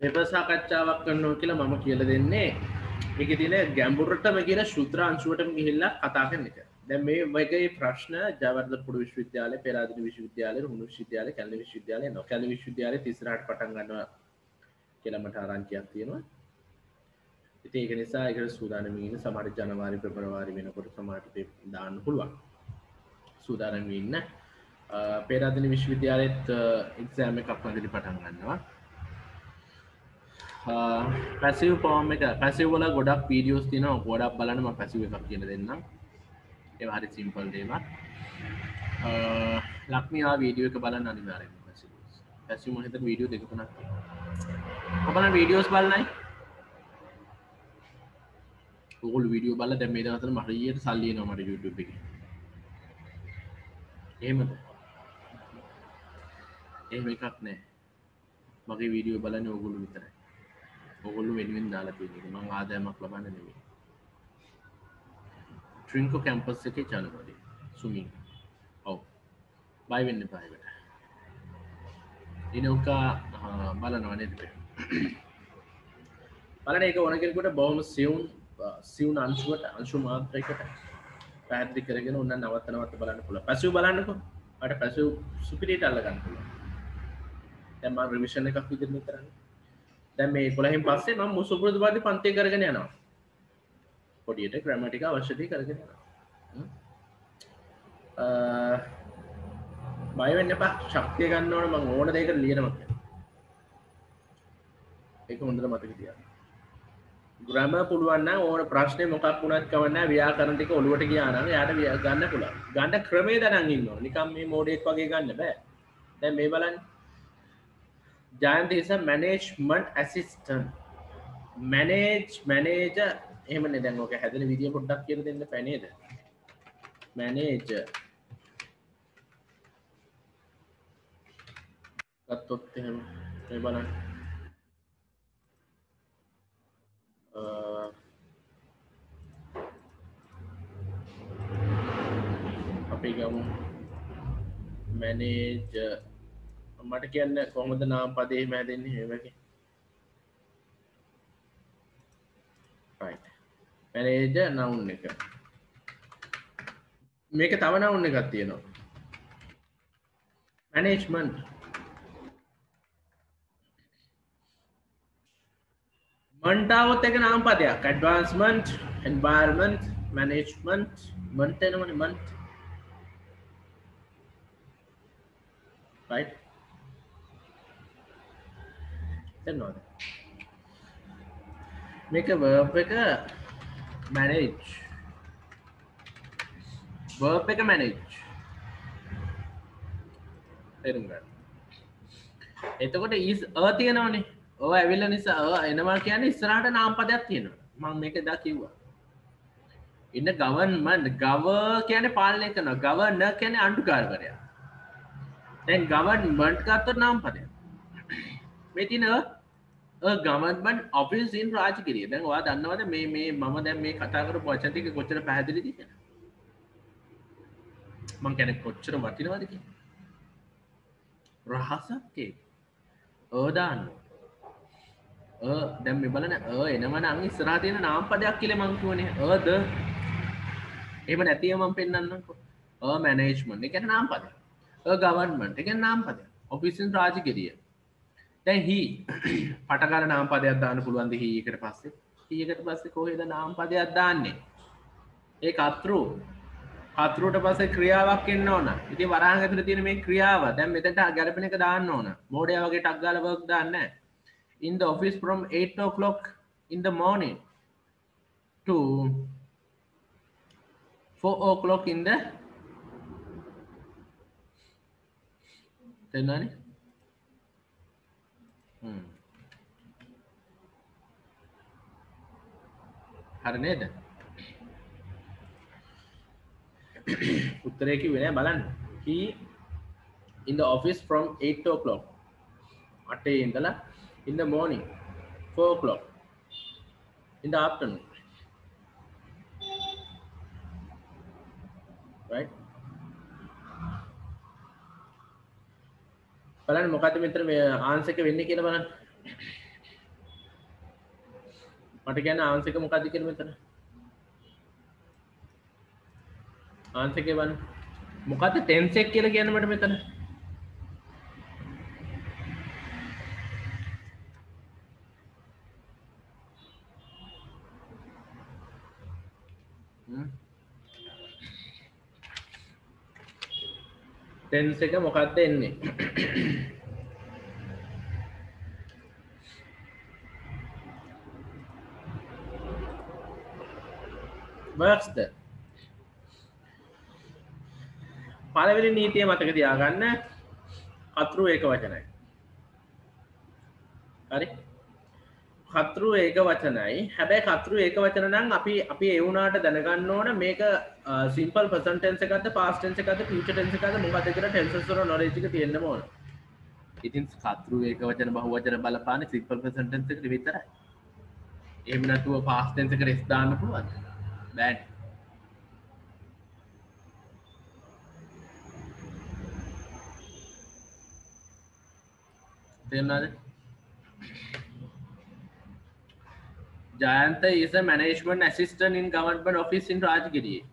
Paper සාකච්ඡාවක් කරනවා කියලා මම කියලා දෙන්නේ මේකේ තියෙන ගැඹුරටම කියන ශුද්‍ර අංශුවටම ගිහිල්ලා කතා කරන එක. දැන් මේ වගේ ප්‍රශ්න ජයවර්ධන පුඩු විශ්වවිද්‍යාලය, පෙරාදෙණි විශ්වවිද්‍යාලය, රුහුණු විශ්වවිද්‍යාලය, කැලණි විශ්වවිද්‍යාලය නෝ. කැලණි විශ්වවිද්‍යාලයේ 30ට පටන් ගන්නවා කියලා මට ආරංචියක් තියෙනවා. ඉතින් ඒක නිසා ඒකට සූදානම් වෙන්න සමහර ජනවාරි පෙබරවාරි වෙනකොට සමහරට දාන්න පුළුවන්. සූදානම් වෙන්න. පෙරාදෙණි විශ්වවිද්‍යාලයේත් එක්සෑම් එකක් මගදී පටන් ගන්නවා. පැසිව් ෆෝම් එක පැසිව් වල ගොඩක් වීඩියෝස් තියෙනවා. ගොඩක් බලන්න මම පැසිව් එකක් කියලා දෙන්නම්. ඒක හරි සිම්පල් දෙයක්. ලක්මියා වීඩියෝ එක බලන්න අනිවාර්යයෙන්ම පැසිව්. පැසිව් මොන හිතේ වීඩියෝ දෙක තුනක් තියෙනවා. ඔබලා වීඩියෝස් බලන්නයි. ඔයගොල්ලෝ වීඩියෝ බලලා දැන් මේ දවස්වල මට ඊයට සල්ලි එනවා මට YouTube එකේ. එහෙමද? එහෙම එකක් නැහැ. මගේ වීඩියෝ බලන්නේ ඕගොල්ලෝ විතරයි. ඕගොල්ලෝ වෙනුවෙන් දාලා තියෙන එක. මම ආදායමක් ලබන්න නෙමෙයි. ට්‍රින්කෝ කැම්පස් එකේ චානවලදී සුමින්. ඔව්. බය වෙන්න එපා ඒකට. ඉනෝකා බලනවා නේද? බලන්න ඒක ඕන කෙනෙකුට බොහොම සියුම් අංශුවට අංශු මාත්‍රයකට පැහැදිලි කරගෙන උන්න නවත්ත බලන්න පුළුවන්. පැසිව් බලන්නකෝ. මට පැසිව් සුපිරියට අල්ල ගන්න පුළුවන්. දැන් මම රිවිෂන් එකක් විදිහට කරන්නේ. දැන් මේ 11න් පස්සේ මම මුසුපුරුදු වාදී පන්තිය කරගෙන යනවා. පොඩියට ග්‍රැමටික අවශ්‍යදී කරගෙන යනවා. බය වෙන්න එපා. ශක්තිය ගන්න ඕන මම ඕන දෙයකට ලියනවා. ඒක හොඳට මතක තියාගන්න. ග්‍රැමර් පුළුවන් නම් ඕන ප්‍රශ්නේ මොකක් වුණත් කවන්න නැහැ. ව්‍යාකරණ ටික ඔලුවට ගියා නම් එයාට ගන්න පුළුවන්. ගන්න ක්‍රමේ දැනන් ඉන්න ඕන. නිකන් මේ මොඩේක් වගේ ගන්න බෑ. දැන් මේ බලන්න. Jayanth is a management assistant. manager එහෙමනේ දැන් ඔක හැදෙන විදිය පොඩ්ඩක් කියලා දෙන්න බෑ නේද? manager ගත්තොත් එහෙම මේ බලන්න අපි ගමු manager මට කියන්න කොහොමද නාම පදේ එහෙම හැදෙන්නේ මේ වගේ right manager noun එක මේක තව noun එකක් තියෙනවා management මන්ටාවත් එක නාම පදයක් advancement environment management මන්ට එනවනේ මන්ට right තේරෙනවද මේක verb එක manage verb එක manage තේරුම් ගන්න එතකොට is a තියෙනවනේ ඔය ඇවිල්ලා නිසා එනවා කියන්නේ ඉස්සරහට නාම පදයක් තියෙනවා මම මේක එදා කිව්වා ඉන්න ගවර්න්මන්ට් ගව කියන්නේ පාලනය කරනවා ගවර්නර් කියන්නේ අනුකාරකරයා දැන් ගවර්න්මන්ට් ගත්තොත් නාම පදයක් මේ තියෙන ගවර්න්මන්ට් ඔෆිස් ඉන් රාජගිරිය දැන් ඔයා දන්නවද මේ මම දැන් මේ කතා කරපු වචන ටික කොච්චර පැහැදිලිද කියලා මම කියන්නේ කොච්චර වටිනවද කියලා රහසක් ඒක දාන්න දැන් මේ බලන්න එනවනම් ඉස්සරහා තියෙන නාම පදයක් කියලා මම කියවනේ ද එහෙම නැතිව මම පෙන්නන්නම්කෝ මැනේජ්මන්ට් ඒ කියන්නේ නාම පදයක් ගවර්න්මන්ට් ඒ කියන්නේ නාම පදයක් ඔෆිස් ඉන් රාජගිරිය දැන් හි පටගල නාම පදයක් දාන්න පුළුවන්ද හි එකට පස්සේ හි එකට පස්සේ කොහෙද නාම පදයක් දාන්නේ ඒ කතරුට පස්සේ ක්‍රියාවක් එන්න ඕන ඉතින් වරහන් ඇතුලේ තියෙන මේ ක්‍රියාව දැන් මෙතනට ගැලපෙන එක දාන්න ඕන මෝඩයා වගේ ටක් ගාලා වර්ක් දාන්නේ නැහැ in the office from 8 o'clock in the morning to 4 o'clock in the තේරුණානේ හරි නේද උත්තරේ කිව්වේ නෑ බලන්න he in the office from 8 o'clock 8 ඉඳලා in the morning 4 o'clock in the afternoon right බලන්න මොකද්ද මෙතන මේ ආන්සර් එක වෙන්නේ කියලා බලන්න මට කියන්න ආන්සර් එක මොකක්ද කියලා මෙතන ආන්සර් එක බලන්න මොකක්ද ටෙන්ස් එක කියලා කියන්නේ මට මෙතන ටෙන්ස් එක මොකක්ද එන්නේ worksද පළවෙනි නීතිය මතක තියාගන්න කතෘ ඒක වචනයි හරි කතෘ ඒක වචනයි හැබැයි කතෘ ඒක වචන නම් අපි ඒ වුණාට දැනගන්න ඕන මේක සිම්පල් ප්‍රසන්ට් ටෙන්ස් එකක්ද පාස්ට් ටෙන්ස් එකක්ද ෆියුචර් ටෙන්ස් එකක්ද මොකක්ද කියලා ටෙන්සස් වල නොලෙජ් එක තියෙන්න ඕන ඉතින් කතෘ ඒක වචන බහුවචන බලපාන්නේ සිම්පල් ප්‍රසන්ට් ටෙන්ස් එකට විතරයි එහෙම නැතුව පාස්ට් ටෙන්ස් එකට s දාන්න පුළුවන්ද බෑනේ තේරුණාද Jayanta is a management assistant in government office in Rajgiri.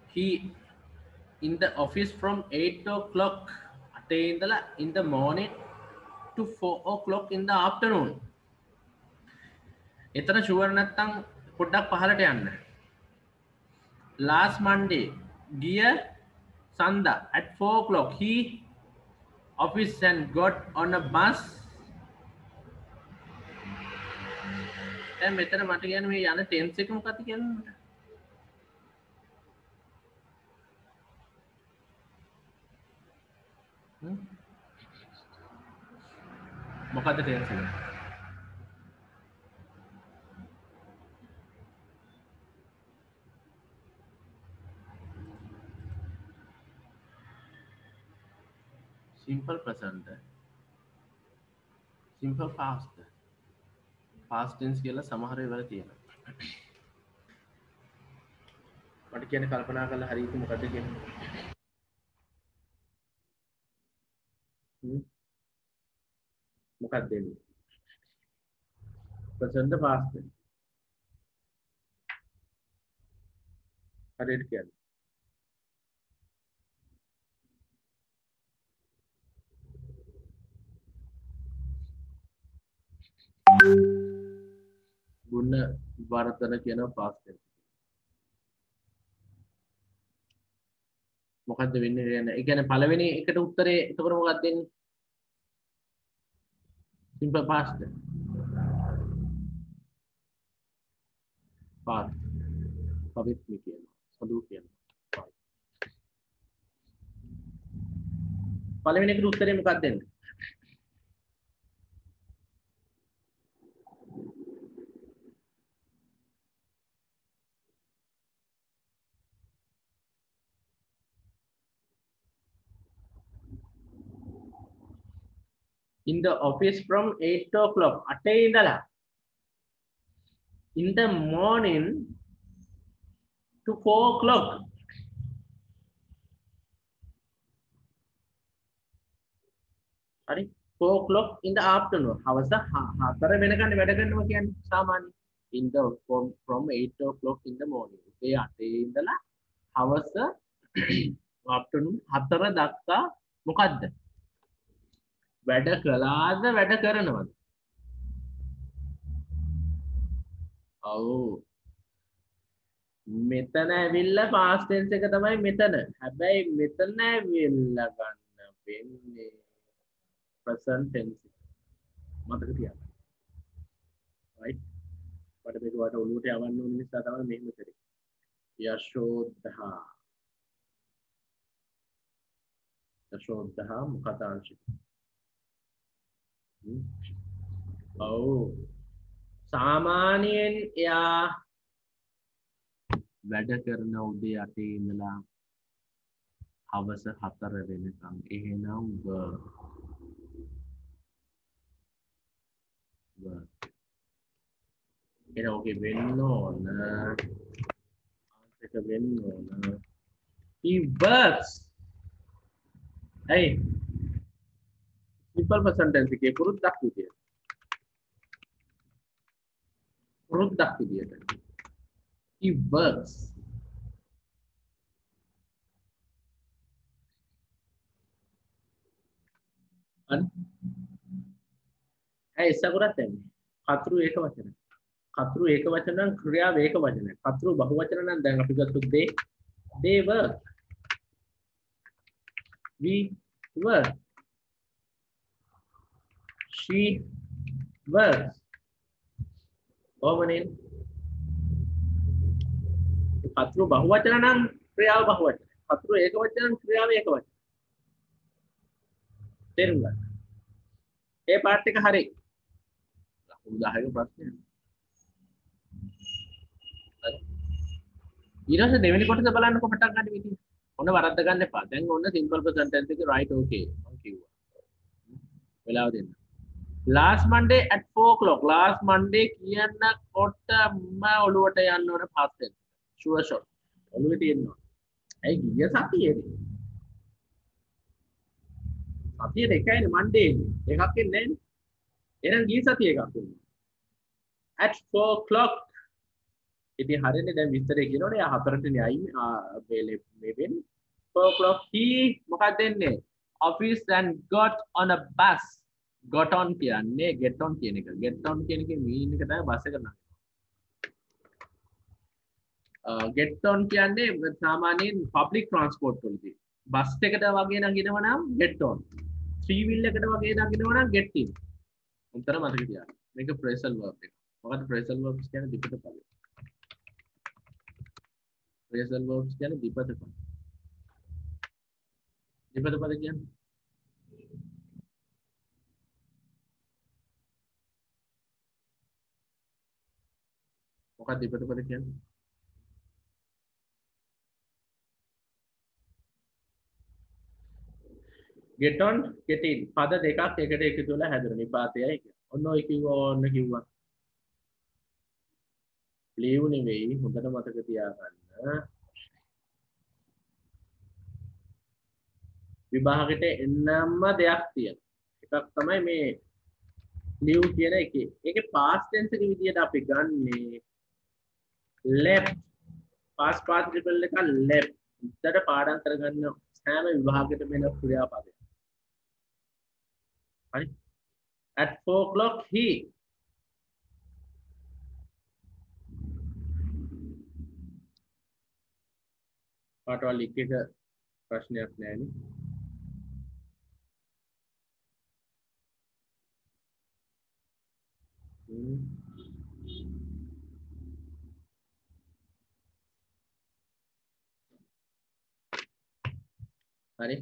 He in the office from 8 o'clock in the morning to 4 o'clock in the afternoon. එතන ෂුවර් නැත්තම් පොඩ්ඩක් පහලට යන්න. Last Monday ගිය සන්දා at 4 o'clock he office and got on a bus. දැන් මෙතන මට කියන්නේ මේ යන ටෙන්ස් එක මොකක්ද කියන්නේ මට මොකක්ද ටෙන්ස් එක simple present simple past past tense කියලා සමහර ඒවා තියෙනවා මට කියන්නේ කල්පනා කරලා හරියට මොකද්ද කියන්නේ මොකක්ද දෙන්නේ present past හරියට කියන්නේ ගුණ වර්ධන කියන past tense මොකද්ද වෙන්නේ කියන්නේ ඒ කියන්නේ පළවෙනි එකට උත්තරේ එතකොට මොකක්ද දෙන්නේ simple past past පවිත්‍රි කියනවා සදු කියනවා පළවෙනි එකට උත්තරේ මොකක්ද දෙන්නේ in the office from 8 o'clock අටේ ඉඳලා in the morning to 4 o'clock හරි 4 o'clock in the afternoon හවස 4 වෙනකන් වැඩ කරනවා කියන්නේ සාමාන්‍ය in the from 8 o'clock in the morning ඒ අටේ ඉඳලා හවස afternoon 4 දක්වා මොකද්ද වැඩ කළාද වැඩ කරනවද ඔව් මෙතන ඇවිල්ලා past tense එක තමයි මෙතන හැබැයි මෙතන ඇවිල්ලා ගන්න වෙන්නේ present tense මතක තියාගන්න right මට මේක වට ඔළුවට යවන්න ඕන නිසා තමයි මෙහෙම කරේ යශෝදහා මොකක්ද අංශික ඔව් සාමාන්‍යයෙන් එයා වැඩ කරන උදේ 8 ඉඳලා හවස 4 වෙනකම් එහෙනම් එන ඔකේ වෙන්න ඕන ආන්සර් වෙන්න ඕන he works hey simple present tense එකේ පුරුද්දක් විදියට පුරුද්දක් විදියට. He works. අන්න ඇයි ඉස්සකුරත් දැන්නේ. කතුරු ඒක වචන. කතුරු ඒක වචන නම් ක්‍රියාව ඒක වචන. කතුරු බහු වචන නම් දැන් අපි ගත්තොත් they work. We work. She works. කොහොමනේ? කතුරු බහු වචන නම් ක්‍රියාව බහු වචන. කතුරු ඒක වචන නම් ක්‍රියාව ඒක වචන. තේරුම් ගන්න. ඒ පාර්ට් එක හරි. උදාහරණ ප්‍රශ්නය. ඊට පස්සේ දෙවෙනි කොටස බලන්නකො පටන් ගන්න විදිහ. ඔන්න වරද්ද ගන්න එපා. දැන් ඔන්න සිම්පල් ප්‍රසන්ට් ටෙන්ස් එකේ right okay මම කිව්වා. වෙලාව දෙන්න. last Monday at 4 o'clock. last Monday කියනකොටම ඔළුවට යන්න ඕන past tense. sure shot. ඔළුවේ තියෙන්න ඕන. ඇයි ගිය සතියේදී? සතියේ එකයිනේ Monday එකක් එන්නේ නැහැ. එහෙනම් ගිය සතියේ එකක් එන්නේ. at 4 o'clock ඉතින් හරියනේ දැන් විස්තරය කියනෝනේ යා හතරටනේ අයි මේ වෙන්නේ 4 o'clock he මොකක්ද දෙන්නේ office and got on a bus got on කියන්නේ get on කියන එක get on කියන එකේ meaning එක තමයි බස් එක නං get on කියන්නේ සාමාන්‍යයෙන් public transport වලදී බස් එකට වගේ නගිනවා නම් get on three wheel එකට වගේ නගිනවා නම් get in උන්තර මතක තියාගන්න මේක phrasal verb එක මොකද්ද phrasal verbs කියන්නේ දෙකට පද phrasal verbs කියන්නේ දෙපද පද දෙපද පද කියන්නේ මොකක්ද දෙපද පද කියන්නේ get on get in පද දෙකක් එකට එකතු වෙලා හැදෙන නිපාතයයි කියන්නේ ඔන්න ඔය කිව්වා ඔන්න කිව්වා leave නෙවෙයි හොඳට මතක තියාගන්න විභාගෙට එන්නම්ම දෙයක් තියෙනවා එකක් තමයි මේ leave කියන එකේ ඒකේ past tense එක විදියට අපි ගන්නේ left past participle එක left උත්තර පාඩම් කරගන්න හැම විභාගෙටම එන ක්‍රියාපදයක් හරි at 4 o'clock he පාටවල එක ප්‍රශ්නයක් නෑනේ හරි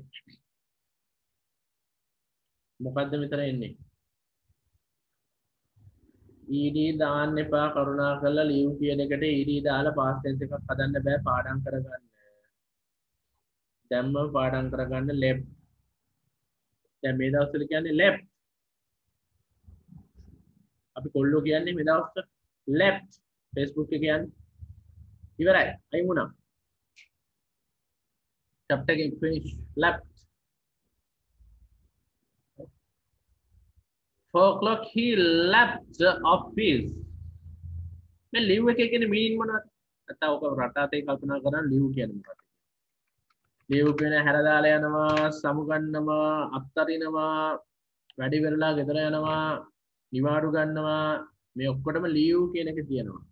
මොකද්ද මෙතන එන්නේ ed දාන්න එපා කරුණාකරලා leave කියන එකට ed දාලා past tense එකක් හදන්න බෑ පාඩම් කරගන්න දැම්ම පාඩම් කරගන්න left දැන් මේ දවස්වල කියන්නේ left අපි කොල්ලෝ කියන්නේ මේ දවස්වල left Facebook එක කියන්නේ ඉවරයි අයින් වුණා chapter game finish left 4 o'clock he left the office මේ leave එකේ කියන meaning මොනවද නැත්නම් ඔක රටාතේ කල්පනා කරන් leave කියන්නේ මොකක්ද leave කියන හැර දාලා යනවා සමුගන්නවා අත්තරිනවා වැඩි වෙරලා ගෙදර යනවා නිවාඩු ගන්නවා මේ ඔක්කොටම leave කියන එක කියනවා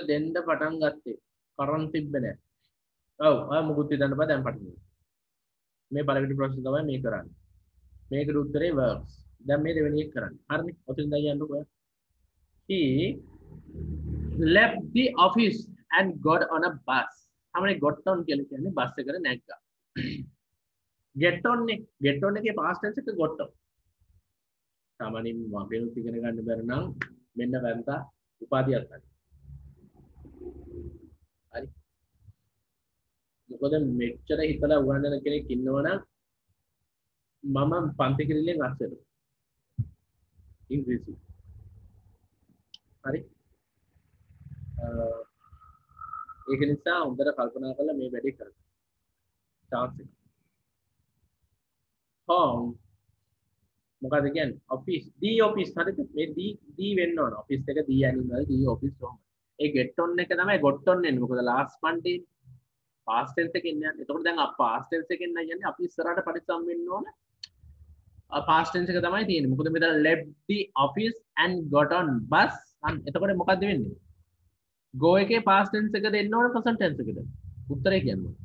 දෙන්න පටන් ගත්තේ කරන් තිබ්බේ නෑ ඔව් ආ මුකුත් හිතන්න බෑ දැන් පටන් ගන්න මේ පළවෙනි ප්‍රශ්නේ තමයි මේ කරන්නේ මේකට උත්තරේ verbs දැන් මේ දෙවෙනි එක කරන්නේ හරිනේ ඔතෙන් දැන් යන්නකෝ he left the office and got on a bus අපනේ got on කියලා කියන්නේ බස් එකට නැග්ගා get on නේ get on එකේ past tense එක got on සාමාන්‍යයෙන් වගේනුත් ඉගෙන ගන්න බැර නම් මෙන්න වැන්තා උපාධියක් ගන්න හරි මොකද මෙච්චර හිතලා උගන්වන කෙනෙක් ඉන්නවනම් මම පන්ති කිරිල්ලෙන් අස්සෙද ඉංග්‍රීසි හරි ඒක නිසා හොඳට කල්පනා කරලා මේ වැඩේ කරන්න chance එක home මොකද කියන්නේ office D office හරිද මේ D වෙන්න ඕන office එක D animal D office කොහොම ඒ get on එක තමයි got on එන්නේ මොකද last monday past tense එකෙන් යන්නේ එතකොට දැන් past tense එකෙන් නම් යන්නේ අපි ඉස්සරහට පරිස්සම් වෙන්න ඕන past tense එක තමයි තියෙන්නේ මොකද මෙතන left the office and got on bus එතකොට මොකද්ද වෙන්නේ go එකේ past tense එක දෙන්න ඕන present tense එකද උත්තරේ කියන්නේ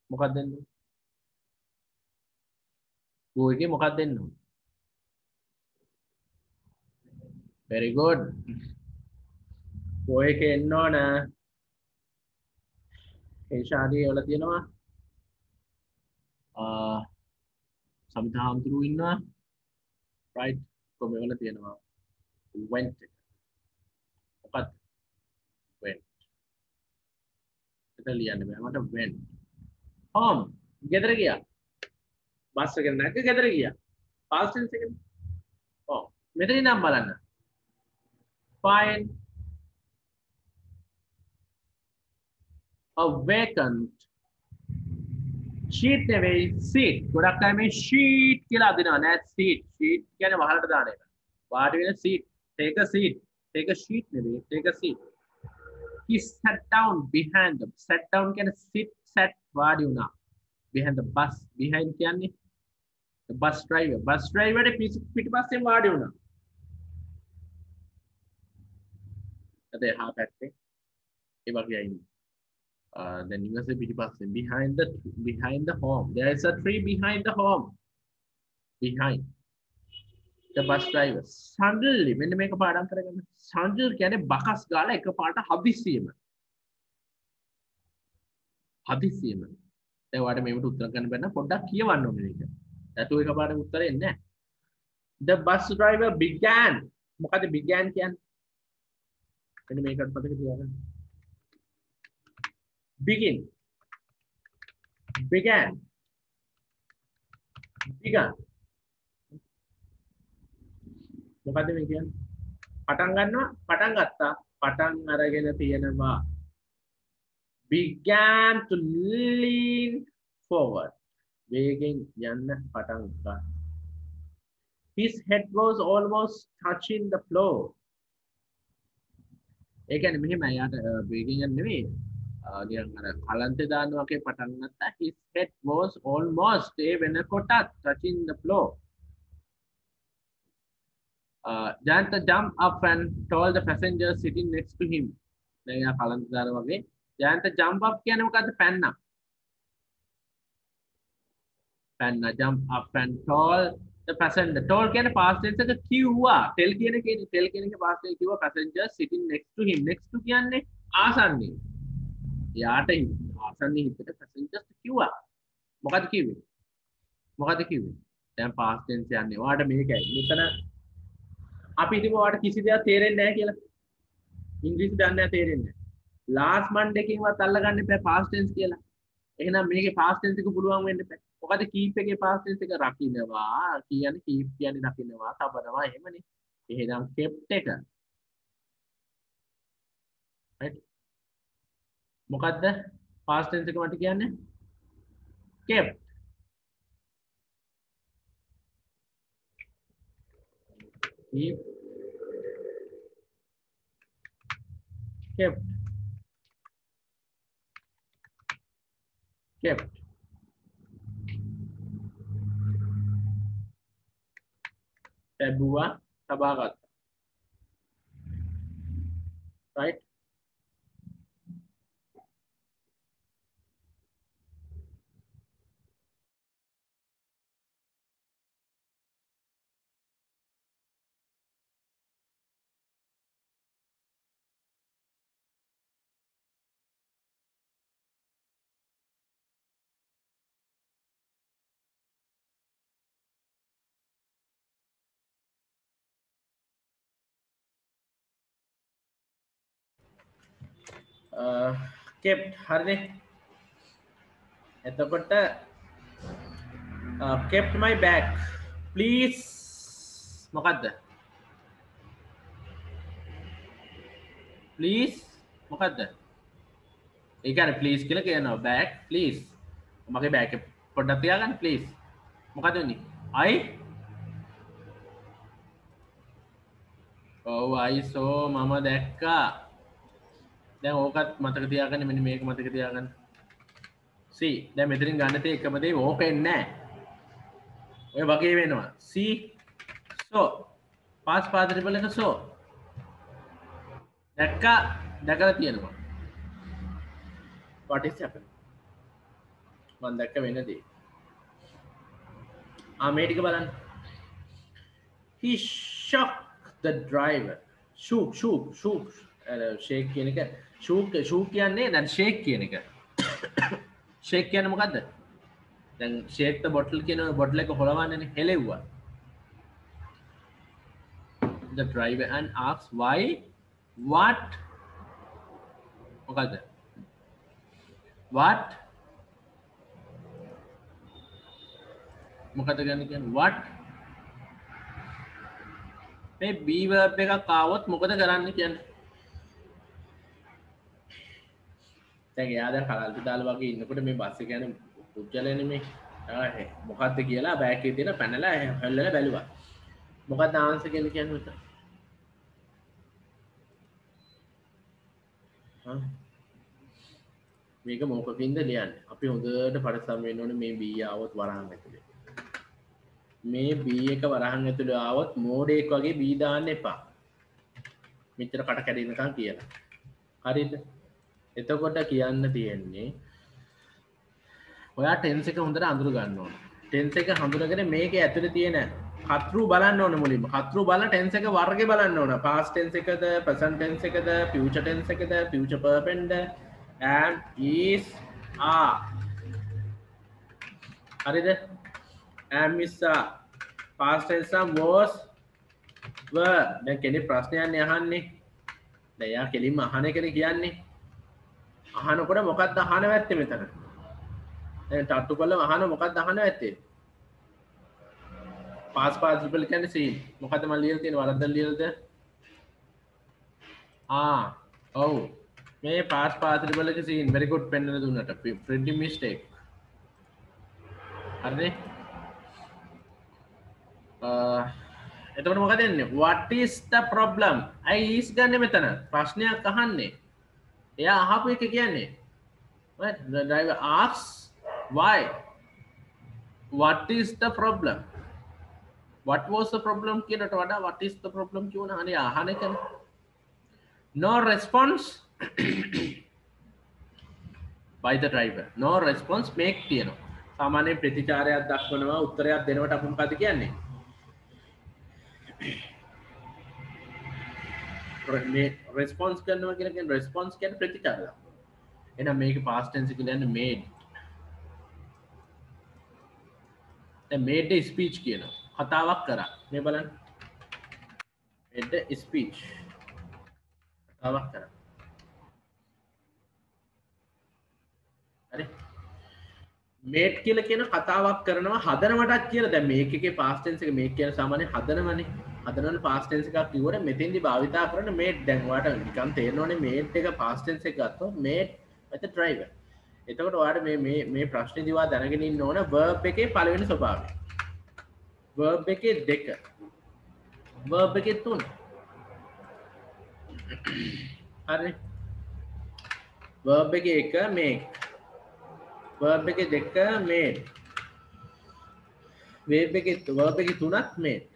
මොකක්ද දෙන්නේ go එකේ මොකක්ද දෙන්න ඕන very good go එකේ එන්න ඕන ඒ ශාදී වල තියෙනවා සමිතාම්තුරු ඉන්නවා right කොහොම වල තියෙනවා went මොකක්ද went ඒක ලියන්න බෑ මට went home ගෙදර ගියා බස් එකෙන් නැග්ග ගෙදර ගියා past tense එකනේ ඔව් මෙතන නම් බලන්න find a vacant sheet නෙවෙයි seat ගොඩක් අය මේ sheet කියලා අදිනවා නෑ seat කියන්නේ වහලට දාන එක වාඩි වෙන seat take a seat take a sheet නෙවෙයි take a seat he sat down behind the sat down කියන්නේ sit sat වාඩි වුණා behind the bus behind කියන්නේ the bus driver පිටිපස්සෙන් වාඩි වුණා අද එහා පැත්තේ ඒ වගේ අය ඉන්නේ then you say පිටිපස්සෙන් behind the home there is a tree behind the home behind the bus driver suddenly මෙන්න මේක පාඩම් කරගන්න suddenly කියන්නේ බකස් ගාලා එකපාරට හදිස්සියෙම දැන් ඔයාලට මේකට උත්තර ගන්න බැන්න පොඩ්ඩක් කියවන්න ඕනේ මේක නැතුව එකපාරට උත්තරේ එන්නේ නැහැ the bus driver began මොකද began කියන්නේ මෙන්න මේකට පදක තියාගන්න began මොකද මේ කියන්නේ පටන් ගත්තා පටන් අරගෙන තියෙනවා began to lean forward වේගෙන් යන්න පටන් ගත්තා his head was almost touching the floor ඒ කියන්නේ මෙහෙම යාට වේගෙන් යන්න නෙවෙයි නිකන් අර කලන්තේ දානවා වගේ පටන් ගත්තා his head was almost ඒ වෙනකොටත් touching the floor Jayanta jumped up and told the passenger sitting next to him දැන් යා කලන්තේ දානවා වගේ Jayanta jump up කියන්නේ මොකද්ද පැන්න jump up and told the passenger told කියන්නේ past tense එක කිව්වා tell කියන එකේ past tense කිව්වා passenger sitting next to him next to කියන්නේ ආසන්නයේ යාට ආසන්නයේ හිටට passengers කිව්වා මොකද්ද කිව්වේ දැන් past tense යන්නේ ඔයාලට මේකයි මෙතන අපි හිතමු ඔයාලට කිසි දෙයක් තේරෙන්නේ නැහැ කියලා ඉංග්‍රීසි දන්නේ නැහැ තේරෙන්නේ නැහැ last month එකකින්වත් අල්ලගන්න එපා past tense කියලා එහෙනම් මේකේ past tense එක පුළුවන් වෙන්න එපා මොකද keep එකේ past tense එක රකින්නවා කියන්නේ keep කියන්නේ රකින්නවා තබනවා එහෙමනේ එහෙනම් kept එක right මොකද්ද past tense එක මට කියන්නේ kept keep තැබුවා තබාගත්තා right kept හරිනේ එතකොට kept my bag please මොකද්ද please මොකද්ද ඒ කියන්නේ please කියලා කියනවා bag please මගේ bag එක පොඩ්ඩක් තියාගන්න please මොකද වෙන්නේ? I saw මම දැක්කා. දැන් ඕකත් මතක තියාගන්න මෙන්න මේක මතක තියාගන්න. see දැන් මෙතනින් ගන්න තේ එකම දේ ඕක එන්නේ නැහැ. ඔය වගේ වෙනවා. see so past participle එක so දැකලා තියෙනවා. what is happening? මම දැක්ක වෙන දේ. මේ ටික බලන්න. he shocked the driver. shook shake කියන එක shook කියන්නේ දැන් shake කියන එක. shake කියන්නේ මොකද්ද? දැන් shake the bottle කියන බොටල් එක හොලවන්නනේ හෙලෙව්වා. the driver and asks why what මොකද්ද? what මොකද ගන්න කියන්නේ what මේ be verb එකක් ආවොත් මොකද කරන්න කියන්නේ? දැන් එයා දැන් කලල්පි දාලා වගේ ඉන්නකොට මේ බස් එක යන පුච්චලනේ මේ මොකද්ද කියලා බෑග් එකේ තියෙන පැනලා හැල්ලලා බැලුවා. මොකක්ද ආන්සර් කියලා කියන්නේ උත්තර? මේක මොකකින්ද ලියන්නේ? අපි හොඳට පරිස්සම් වෙන්න ඕනේ මේ B ආවොත් වරහන් ඇතුලේ. මේ B එක වරහන් ඇතුලේ ආවොත් මෝඩෙක් වගේ B දාන්න එපා. මෙච්චර කට කැඩෙනකන් කියලා. හරිද? එතකොට කියන්න තියෙන්නේ ඔයා ටෙන්ස් එක හොඳට අඳුර ගන්න ඕනේ. ටෙන්ස් එක හඳුනගෙන මේකේ ඇතුලේ තියෙන කතරු බලන්න ඕනේ මුලින්ම. කතරු බලලා ටෙන්ස් එක වර්ගේ බලන්න ඕනේ. past tense එකද, present tense එකද, future tense එකද, future perfect and is are. හරිද? am is are. past tense was were. දැන් කෙනෙක් ප්‍රශ්නයක් අහන්නේ. දැන් යා කෙලින්ම අහන එකනේ කියන්නේ. අහනකොට මොකක්ද අහන වැත්තේ මෙතන? දැන් ටට්ටු කරලා අහන මොකක්ද අහන වැත්තේ? past participle කියන්නේ seen. මොකද්ද මම ලියලා තියෙන්නේ? වරද්දලා ලියලාද? ඔව්. මේ past participle එක seen. very good පෙන්නලා දුන්නට. printing mistake. හරිද? එතකොට මොකද වෙන්නේ? what is the problem? is ගන්න මෙතන. ප්‍රශ්නයක් අහන්නේ. එයා අහපු එක කියන්නේ. right? the driver asks why? what is the problem? what was the problem කියනට වඩා what is the problem කියවන අනේ අහන එකනේ. no response by the driver. no response make තියෙනවා. සාමාන්‍යයෙන් ප්‍රතිචාරයක් දක්වනවා උත්තරයක් දෙනවට අපි මොකද කියන්නේ? මේ response කරනවා කියන එක response කියන්නේ ප්‍රතිචාර දක්වනවා. එහෙනම් මේක past tense එක කියන්නේ made. දැන් made a speech කියනවා. කතාවක් කරා. මේ බලන්න. made a speech. කතාවක් කරා. හරි. made කියලා කියන කතාවක් කරනවා හදනවටත් කියලා. දැන් මේක එකේ past tense එක මේක කියන සාමාන්‍ය හදනවනේ. හදනවනේ past tense එකක් කිව්වොත් මෙතෙන්දි භාවිතා කරන made. දැන් ඔයාලට නිකන් තේරෙනවනේ made එක past tense එක ගත්තොත් made with the driver. එතකොට ඔයාලට මේ ප්‍රශ්නේ දිවා දැනගෙන ඉන්න ඕන verb එකේ පළවෙනි ස්වභාවය. verb එකේ 2. verb එකේ 3. හරි. verb එකේ 1 make. verb එකේ 2 made. verb එකේ 3ක් made.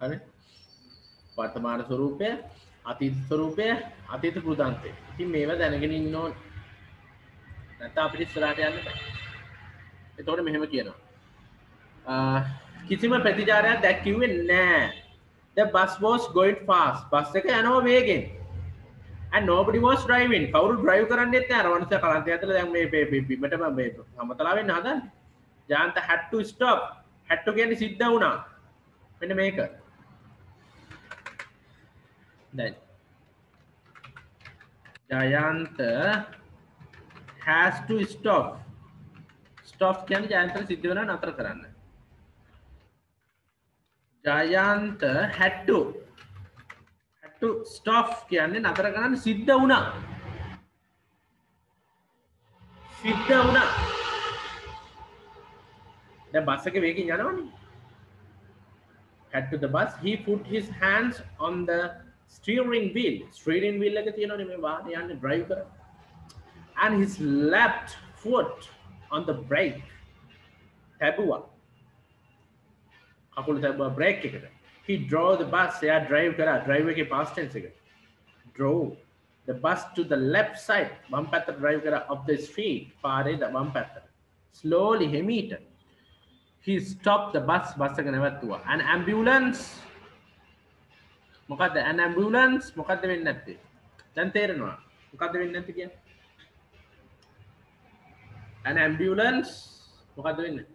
හරි. වර්තමාන ස්වරූපය, අතීත ස්වරූපය, අතීත කෘතාන්තය. ඉතින් මේවා දැනගෙන ඉන්න ඕනේ. නැත්නම් අපිට ඉස්සරහට යන්න බෑ. එතකොට මෙහෙම කියනවා. කිසිම ප්‍රතිචාරයක් දැක්කුවේ නැහැ. The bus was going fast. Bus එක යනවා වේගෙන්. And nobody was driving. කවුරු drive කරන්නේත් නැහැ. අර වන්ස කලන්තය ඇතුළේ දැන් මේ බිමටම මේ සමතලා වෙන්න හදන්නේ. ජාන්ත had to stop. had to කියන්නේ සිද්ධ වුණා. මෙන්න මේක. දැන් Jayanta has to stop. Stop කියන්නේ ජයන්ත සිද්ධ වෙනවා නතර කරන්න. Jayanta had to stop කියන්නේ නතර කරන්න සිද්ධ වුණා. සිද්ධ වුණා. දැන් බස් එකේ වේගෙන් යනවනේ. Head to the bus, he put his hands on the steering wheel. Steering wheel එක තියෙනවනේ මේ වාහනේ යන්නේ drive කරා. And his left foot on the brake. තැබුවා. කකුල තැබුවා brake එකට. He drove the bus. එයා drive කරා. drive එකේ past tense එක. Drove the bus to the left side. වම් පැත්තට drive කරා of the street. පාරේ වම් පැත්තට. Slowly, හිමීට. He stopped the bus. Bus එක නැවතුවා. An ambulance. මොකද්ද? An ambulance මොකද්ද වෙන්නේ නැත්තේ? දැන් තේරෙනවා. මොකද්ද වෙන්නේ නැත්තේ කියන්නේ? An ambulance මොකද්ද වෙන්නේ?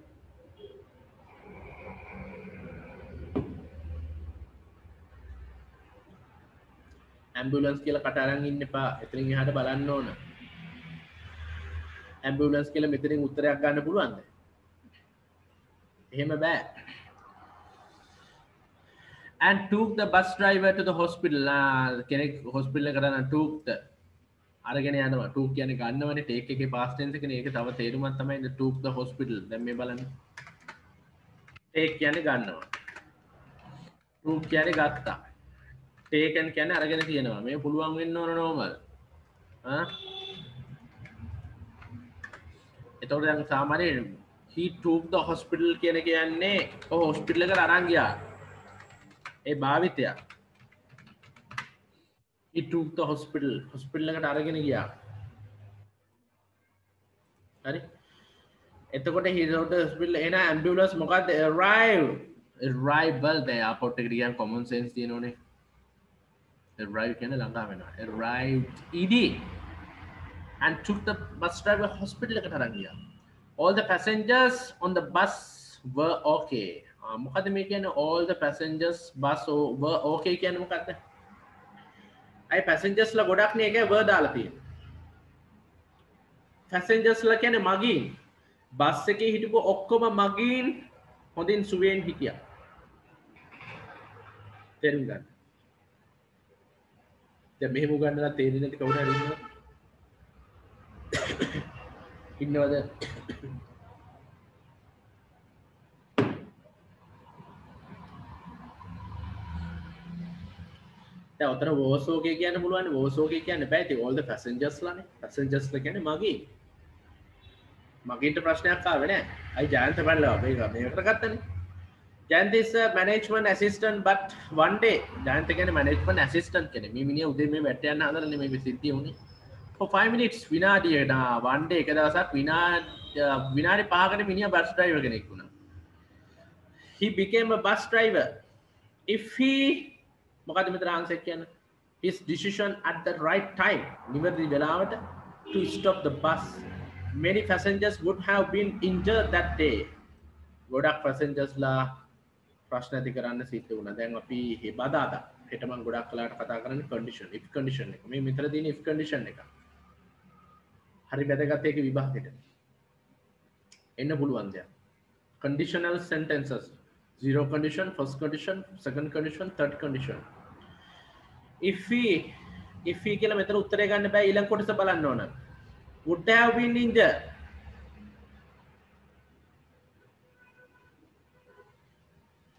ambulance කියලා කට අරන් ඉන්න එපා. එතනින් එහාට බලන්න ඕන. ambulance කියලා මෙතනින් උත්තරයක් ගන්න පුළුවන්ද? එහෙම බෑ. And took the bus driver to the hospital. කෙනෙක් hospital එකට යන took the අරගෙන යනවා. took කියන්නේ ගන්නවනේ. take එකේ past tense එකනේ. ඒක තව තේරුමක් තමයි took the hospital. දැන් මේ බලන්න. take කියන්නේ ගන්නවා. took කියන්නේ ගත්තා. taken කියන්නේ අරගෙන තියෙනවා. මේ පුළුවන් වෙන්න ඕන normal. එතකොට දැන් සාමාන්‍යයෙන් he took the hospital කියන එක කියන්නේ ඔය hospital එකට අරන් ගියා. ඒ භාවිතය. he took the hospital එකට අරගෙන ගියා. හරි. එතකොට he took the hospital එන ambulance මොකද්ද? arrival දැන් airport එකට ගියන් common sense තියෙනෝනේ. arrive කියන්නේ ළඟා වෙනවා. arrived ed and took the bus driver hospital එකට අරන් ගියා. All the passengers on the bus were okay. මොකද මේ කියන්නේ all the passengers bus were okay කියන්නේ මොකක්ද? අය passengers ලා ගොඩක් නේ එකේ were දාලා තියෙන්නේ. passengers ලා කියන්නේ මගීන්. බස් එකේ හිටපු ඔක්කොම මගීන් හොඳින් සුවයෙන් හිටියා. තේරුම් ගන්න. දැන් මෙහෙම උගන්නලා තේරෙන්නේ නැති කවුරු හරි ඉන්නවද? දැන් උතර was okay කියන්න පුළුවන්. was okay කියන්න බෑ. ඉතින් all the passengers ලානේ. passengers ලා කියන්නේ මගීන්. මගීන්ට ප්‍රශ්නයක් ආවේ නැහැ. අයි ජයන්ත බලලා මේකට ගත්තනේ. Jayant is a management assistant but one day Jayant කියන්නේ management assistant කෙනෙක්. මේ මිනිහා උදේ මේ වැට යන්න හදලා නෙමෙයි මේ සිද්ධිය උනේ. For 5 minutes විනාඩියකට one day එක දවසක් විනාඩි 5කට මිනිහා බස් ඩ්‍රයිවර් කෙනෙක් වුණා. He became a bus driver. If he මොකද මෙතන ආන්සර් කියන්නේ? His decision at the right time. නිවැරදි වෙලාවට to stop the bus. Many passengers would have been injured that day. ගොඩක් passengers ලා ප්‍රශ්න ඇති කරන්න සිද්ධ වුණා. දැන් අපි මේ බදාදා හෙට මම ගොඩක් කලාට කතා කරන්නේ condition if condition එක. මේ මෙතන තියෙන if condition එක. හරි වැදගත් ඒක විභාගෙට. එන්න පුළුවන් දෙයක්. Conditional sentences. Zero condition, first condition, second condition, third condition. If we කියලා මෙතන උත්තරය ගන්න බෑ ඊළඟ කොටස බලන්න ඕන. Would have been injured.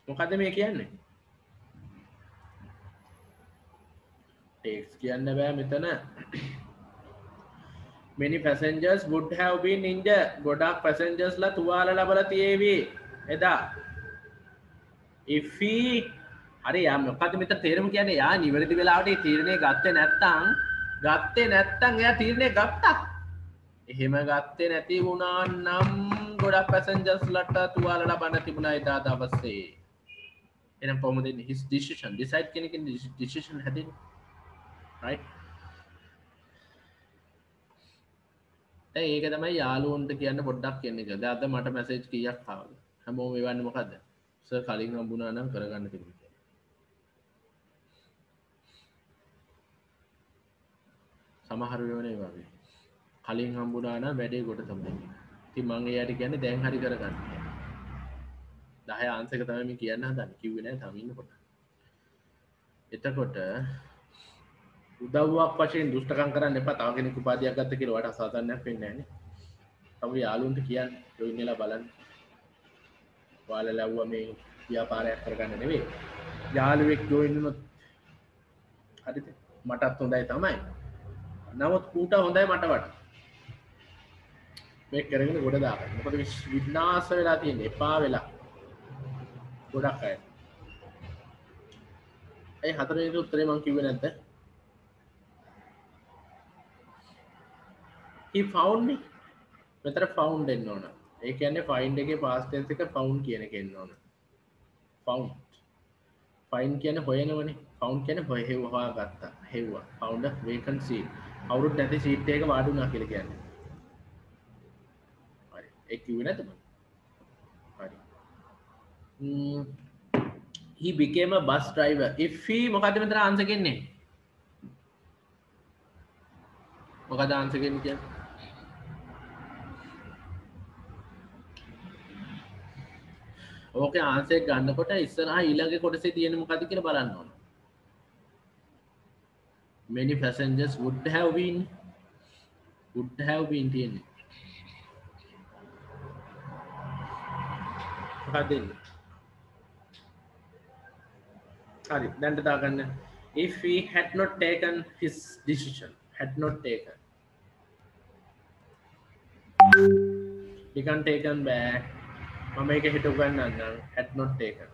මොකද මේ කියන්නේ? ටෙක්ස්ට් කියන්න බෑ මෙතන. Many passengers would have been injured. ගොඩක් passengers ලා තුවාල ලැබලා තියේවි එදා. If he හරි යා මොකද මෙතන තේරුම කියන්නේ යා නිවැරදි වෙලාවට ඒ තීරණය ගත්තේ නැත්නම් එයා තීරණය ගත්තා. එහෙම ගත්තේ නැති වුණා නම් ගොඩක් passengers ලාට තුවාල ලබන්න තිබුණා එදා දවසේ. එහෙනම් කොහොමද ඉන්නේ his decision decide කෙනකින් decision හැදෙන්නේ right ඒක තමයි යාළුවන්ට කියන්න පොඩ්ඩක් කියන්න එක. දැන් අද මට මැසේජ් කීයක් ආවද? හැමෝම එවන්නේ මොකද්ද? සර් කලින් හම්බුණා නම් කරගන්න තිබුණා. සමහර වෙලාවට ඒ වගේ. කලින් හම්බුණා නම් වැඩේ කොට තමයි. ඉතින් මම එයාට කියන්නේ දැන් හරි කරගන්න. 10 ආන්සර් එක තමයි මේ කියන්න හදන්නේ. කිව්වේ නෑ තාම ඉන්නකොට. එතකොට උදව්වක් වශයෙන් දුෂ්ටකම් කරන්න එපා. තව කෙනෙක් උපාධියක් ගත්ත කියලා ඔයාලට අසාධාරණයක් වෙන්නේ නෑනේ. තම යාළුවන්ට කියන්න ජොයින් වෙලා බලන්න. ඔයාලා ලැබුවා මේ ව්‍යාපාරයක් කරගන්න නෙවෙයි. යාළුවෙක් ජොයින් වුණොත් හරිද? මටත් හොඳයි තමයි. නමුත් ඌට හොඳයි මට වඩා. මේ කරගෙන ගොඩ දාගන්න. මොකද විනාශ වෙලා තියෙන්නේ එපා වෙලා. ගොඩක් අය. ඒ හතරවෙනි උත්තරේ මම කිව්වේ නැද්ද? he found me. මෙතන found එන්න ඕන. ඒ කියන්නේ find එකේ past tense එක found කියන එක එන්න ඕන. found. find කියන්නේ හොයනවනේ. found කියන්නේ හොයා ගත්තා. හෙව්වා. found a vacant seat. අවුරුදු නැති සීට් එකක වාඩි වුණා කියලා කියන්නේ. හරි. ඒ කිව්වේ නැද්ද මම? හරි. he became a bus driver. if he මොකද්ද මෙතන ආන්සර් කියන්නේ? මොකද ආන්සර් කියන්නේ? ඕකේ ආන්සර් එක ගන්නකොට ඉස්සරහා ඊළඟ කොටසේ තියෙන මොකද්ද කියලා බලන්න ඕන. many passengers would have been තියෙන්නේ. මොකද්ද එන්නේ? හරි දැන්ට දාගන්න. if he had not taken his decision, had not taken, become taken back. මම මේක හිතුව ගන්නන්නම් had not taken.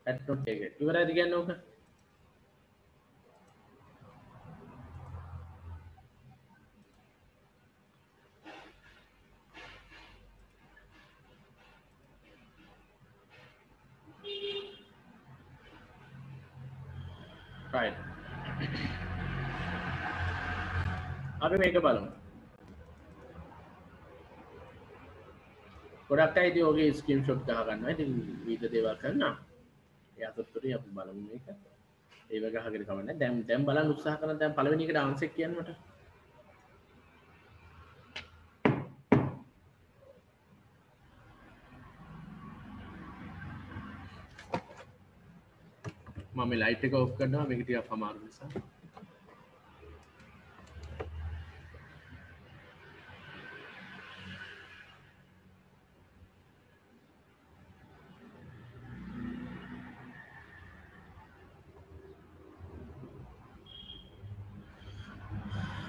had not taken ඉවරයිද කියන්නේ ඕක? right. අපි මේක බලමු. ගොඩක් අය ඉතින් ඔගේ ස්ක්‍රීන්ෂොට් ගහ ගන්නවා. ඉතින් විවිධ දේවල් කරනවා. ඒ අතරතුරේ අපි බලමු මේක. ඒව ගහගෙන කවන්නේ. දැන් බලන්න උත්සාහ කරන දැන් පළවෙනි එකට ආන්සර් කියන්න මට. මම මේ ලයිට් එක ඔෆ් කරනවා මේක ටිකක් අමාරු නිසා.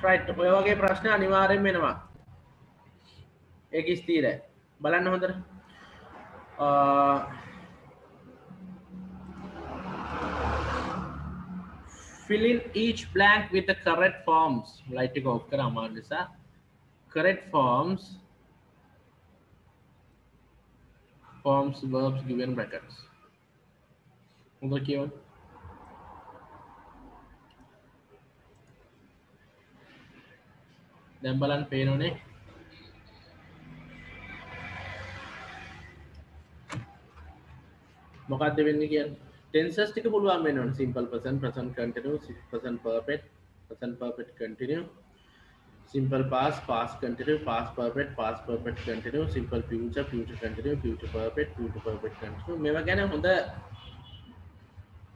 right ඔය වගේ ප්‍රශ්න අනිවාර්යෙන් වෙනවා. ඒක ස්ථිරයි. බලන්න හොඳට. fill in each blank with the correct forms. Light එක off කර අමාරු නිසා. correct forms verbs given brackets. හොඳට කියවන්න. දැන් බලන්න පේනෝනේ. මොකක්ද වෙන්නේ කියන්නේ? tenses ටික පුළුවන් වෙන්න ඕනේ. simple present, present continuous, present perfect, present perfect continuous, simple past, past continuous, past perfect continuous, simple future, future continuous, future perfect continuous. මේවා ගැන හොඳ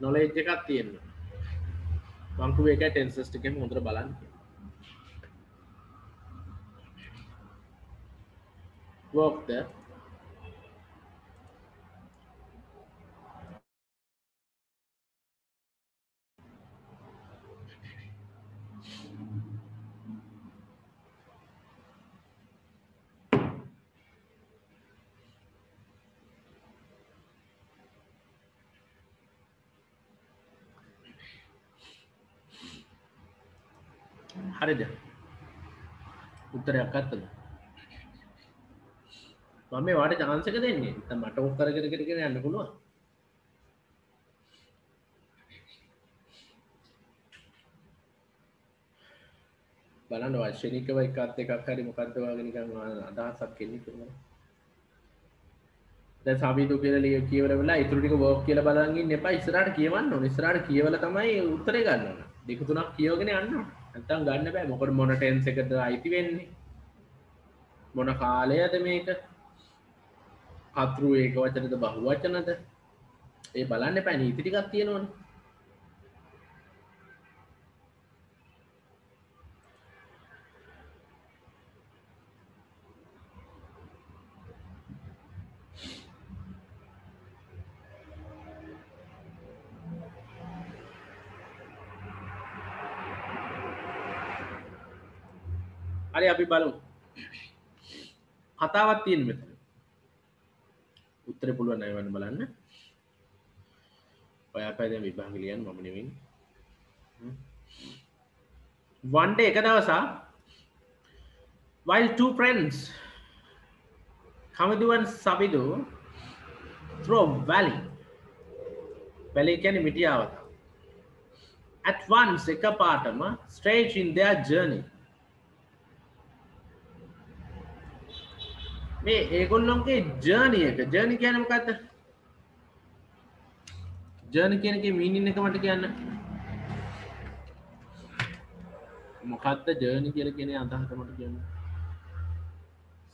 knowledge එකක් තියෙනවා. මම කිව්වේ ඒකයි tenses ටිකෙම හොඳට බලන්න. work there. හරිද? උත්තරයක් ගත්තද? මම මේ වාට chance එක දෙන්නේ. නැත්නම් මට ඕක කරගෙන යන්න පුළුවන්. බලන්න වචනිකව එකක් දෙකක් හරි මොකද්ද වගේ නිකන් අදහසක් එන්නේ කියලා. දැන් සාබීතු කියලා කියවල වෙලා ඊටු ටික වර්ක් කියලා බලන් ඉන්න එපා. ඉස්සරහට කියවන්න ඕනේ. ඉස්සරහට කියවල තමයි උත්තරේ ගන්න ඕන. දෙක තුනක් කියවගෙන යන්න ඕන. නැත්තම් ගන්න බෑ. මොකද මොන ටෙන්ස් එකද අයිති වෙන්නේ? මොන කාලයද මේක? අතුරු ඒක වචනද බහුවචනද? ඒ බලන්න එපා. නීති ටිකක් තියෙනවනේ. හරි අපි බලමු කතාවක් තියෙන මෙතන උත්තරේ පුළුවන් අය වන්න බලන්න ඔයා අපේ දැන් විභාග ලියන්න මම නෙවෙයි one day එක දවසක් while two friends Kamidu and Sabidu through a valley කියන්නේ මිටියාවත at once එකපාරටම straight in their journey මේ ඒගොල්ලොන්ගේ ජර්නි එක ජර්නි කියන්නේ මොකද්ද ජර්නි කියන එකේ මීනින් එක මට කියන්න මොකද්ද ජර්නි කියලා කියන්නේ අදහස මට කියන්න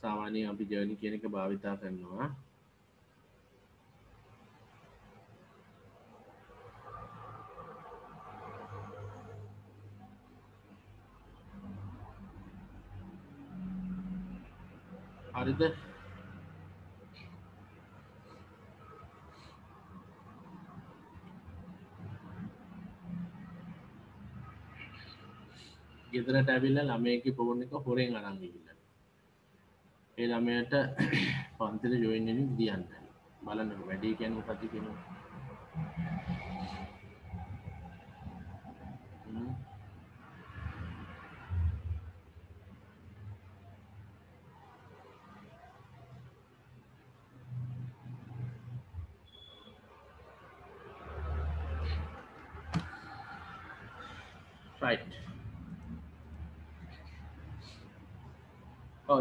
සාමාන්‍යයෙන් අපි ජර්නි කියන එක භාවිතා කරනවා හරිද ගෙදරට ඇවිල්ලා ළමයෙක්ගේ ෆෝන් එක හොරෙන් අරන් ගිහිල්ලා ඒ ළමයාට පන්තිල ජොයින් වෙන්න විදියක් නැහැ බලන්න වැඩි කියන්නේ මොකක්ද කියනවා right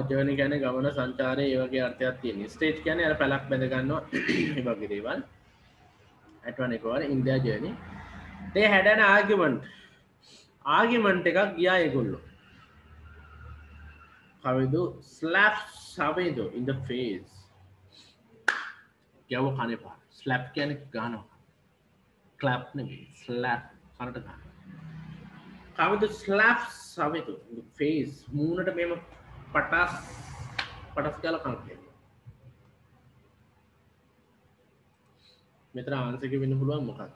ජර්නි කියන්නේ ගමන සංචාරය ඒ වගේ අර්ථයක් තියෙන ස්ටේජ් කියන්නේ අර පැලක් බැඳ ගන්නවා ඒ වගේ දේවල් at one එකවර in their journey they had an argument එකක් ගියා ඒගොල්ලෝ කවුද slap Sabidu in the face යව කනේ පාර slap කියන්නේ ගන්නවා clap නෙමෙයි slap කනට ගන්න කවුද slap Sabidu in the face මූණට මේම පටස් කාලා කන්කේ මෙතන ආන්සර් එක වෙන්න පුළුවන් මොකක්ද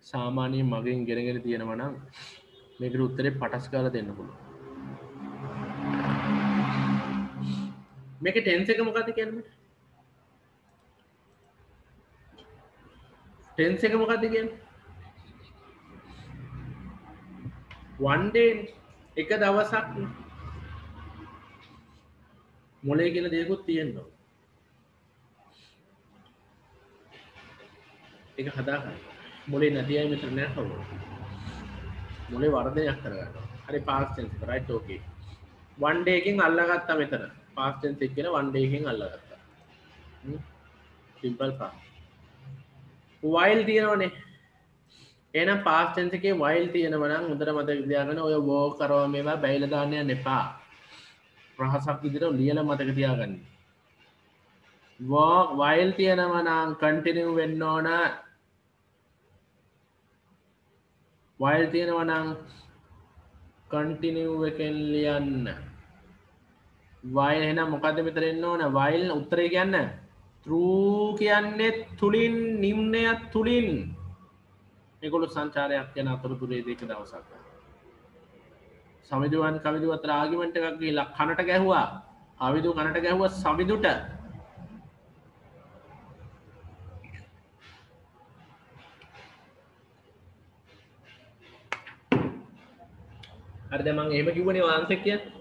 සාමාන්‍යයෙන් මගෙන් ගෙනගෙන තියෙනවා නම් මේකට උත්තරේ පටස් කාලා දෙන්න පුළුවන් මේකේ ටෙන්ස් එක මොකක්ද කියන්නේ ටෙන්ස් එක මොකක්ද කියන්නේ one day එක දවසක් මොලේ කියලා දෙයක්ත් තියෙනවා ඒක හදාගන්න මොලේ නැති අය මෙතන නැහැ මොලේ වර්ධනයක් කරගන්නවා හරි past tense එක right okay one day එකකින් අල්ලගත්තා මෙතන past tense එක කියන one day එකකින් අල්ලගත්තා simple past while තියෙනවනේ එහෙනම් past tense එකේ while තියෙනවා නම් හොඳට මතක තියාගන්න ඔය walk කරව මේවා බැයිලා දාන්න යන්න එපා ප්‍රහසක් විදිහට ලියලා මතක තියාගන්න walk while තියෙනවා නම් continue වෙන්න ඕන while තියෙනවා නම් continue එකෙන් ලියන්න while එහෙනම් මොකද්ද මෙතන එන්න ඕන while උත්තරේ කියන්නේ through කියන්නේ තුලින් නිම්නය තුලින් මේගොල්ලෝ සංචාරයක් යන අතරතුරේ දෙක දවසක් සමිදුවන් කවිදු අතර ආගිමන්ට් එකක් ගිහිලා කනට ගැහුවා කවිදු කනට ගැහුවා සමිදුට හරිද මම එහෙම කිව්වනේ ආන්සර් කියන්නේ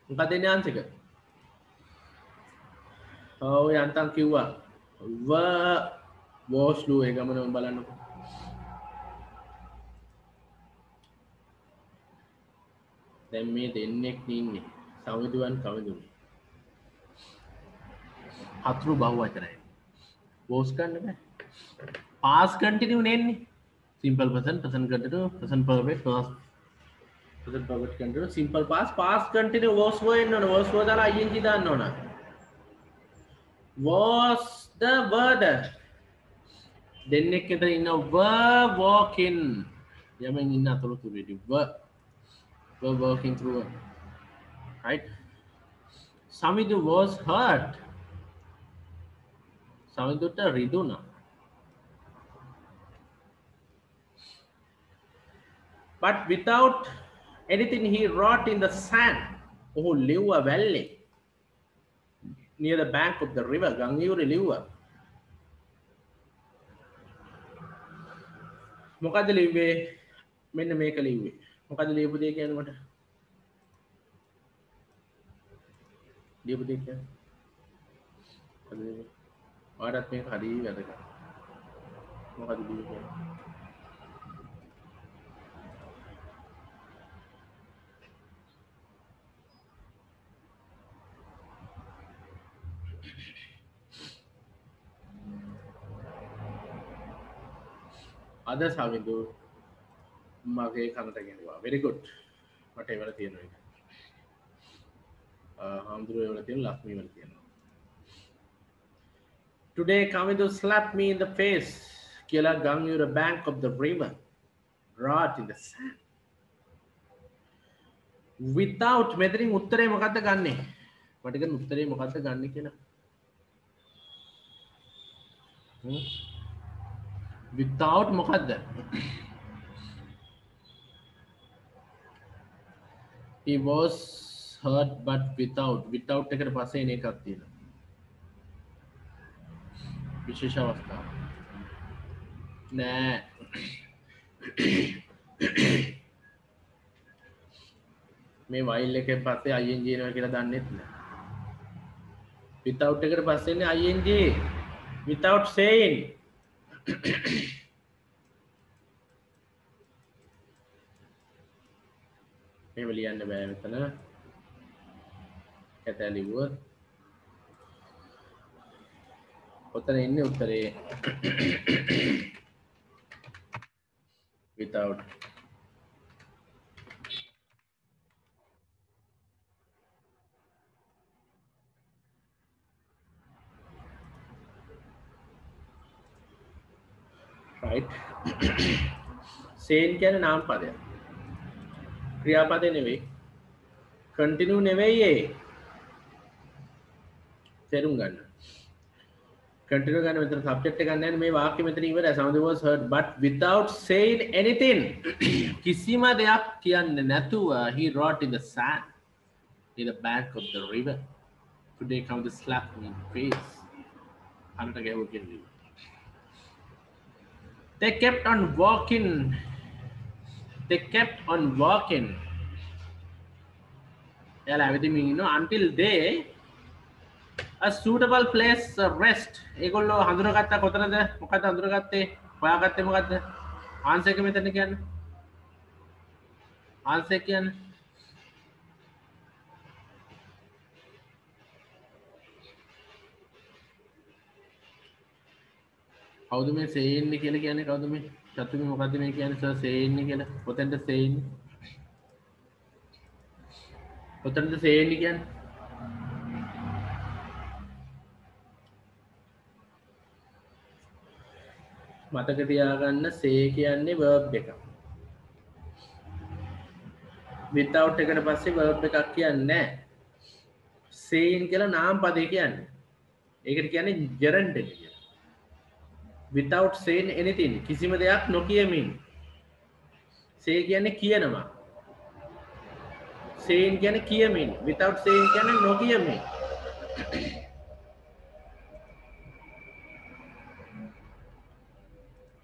මොකද එන්නේ ආන්සර් එක ඔව් යන්තම් කිව්වා වෝස්ලු ඒ ගමන බලන්නකෝ දැන් මේ දෙන්නෙක් ඉන්නේ සමිදුවන් කවිදුනේ හතුරු බහුවචනයි වෝස් ගන්න බෑ past continue නෙන්නේ simple present present continuous present perfect present perfect continuous simple past continue was දාලා ing දාන්න ඕන was the word දෙන්නෙක් විතර ඉන්න were walking යමෙන් ඉන්න අතරතුරේදී were working through it, right? Samidu was hurt. Samidutta riduna. But without anything he wrote in the sand. Oh, live valley near the bank of the river. Gangayuri live. මොකද ලිව්වේ මෙන්න මේක ලිව්වේ මොකද ලියපු දේ කියන්නේ මට ලියපු දේ කියන්නේ මොකද ලිව්වේ ඔයාලත් මේක හරි වැදගත් මොකද ලිව්වේ අද සවිදු මගේ කනට ගෙනුවා very good මට ඒවල තියෙනවා ඒක හාමුදුරුවෝ ඒවල තියෙන ලක්ෂ්මී වල තියෙනවා today Kamidu slapped me in the face කියලා Gangyura bank of the river wrought in the sand without මෙතනින් උත්තරේ මොකද්ද ගන්නෙ මට කියන උත්තරේ මොකද්ද ගන්නෙ කියලා without මොකද්ද he was hurt but without එකට පස්සේ එන එකක් තියෙනවා විශේෂ අවස්ථාව නෑ මේ වයිල් එකෙන් පස්සේ ing එනවා කියලා දන්නෙත් නෑ without එකට පස්සේ එන්නේ ing without saying එහෙම ලියන්න බෑ මෙතන කැතලිවුව ඔතන ඉන්නේ උත්තරේ without right saying කියන්නේ නාම පදයක් ක්‍රියාපදේ නෙවෙයි continue නෙවෙයි ඒ තේරුම් ගන්න continue ගන්න මෙතන subject එක ගන්න යන්නේ මේ වාක්‍ය මෙතන ඉවරයි Samadhi was hurt but without saying anything කිසිම දෙයක් කියන්නේ නැතුව he wrote in the sand in the bank of the river today come to slap me in the face අනට ගැහුවා කියන්නේ they kept on walking එයාලා ඇවිදින්මින් ඉන්නවා until they a suitable place rest ඒගොල්ලෝ හඳුනාගත්තා කොතනද මොකද්ද හඳුනාගත්තේ හොයාගත්තේ මොකද්ද ආන්සර් එක මෙතන කියන්නේ ආන්සර් කියන්නේ කවුද මේ සේන්නේ කියලා කියන්නේ කවුද මේ චතුමි මොකද්ද මේ කියන්නේ සර් සේන්නේ කියලා කොතෙන්ද සේන්නේ කොතනද සේන්නේ කියන්නේ මතක තියාගන්න say කියන්නේ verb එක without එකට පස්සේ verb එකක් කියන්නේ නැහැ saying කියලා නාම පදේ කියන්නේ ඒකට කියන්නේ gerund එක කියලා without saying anything කිසිම දෙයක් නොකියමින් say කියන්නේ කියනවා saying කියන්නේ කියමින් without saying කියන්නේ නොකියමින්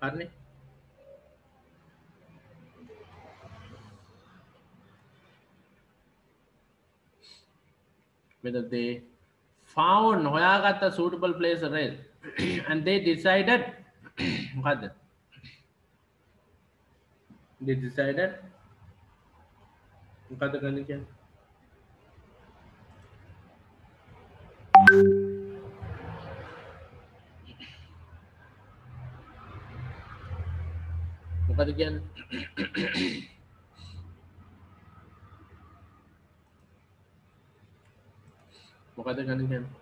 හරිනේ whether they found හොයාගත්ත suitable place rest and they decided මොකද්ද they decided මොකද්ද කරන්න කියන්නේ මොකද කියන්නේ මොකද කරන්න කියන්නේ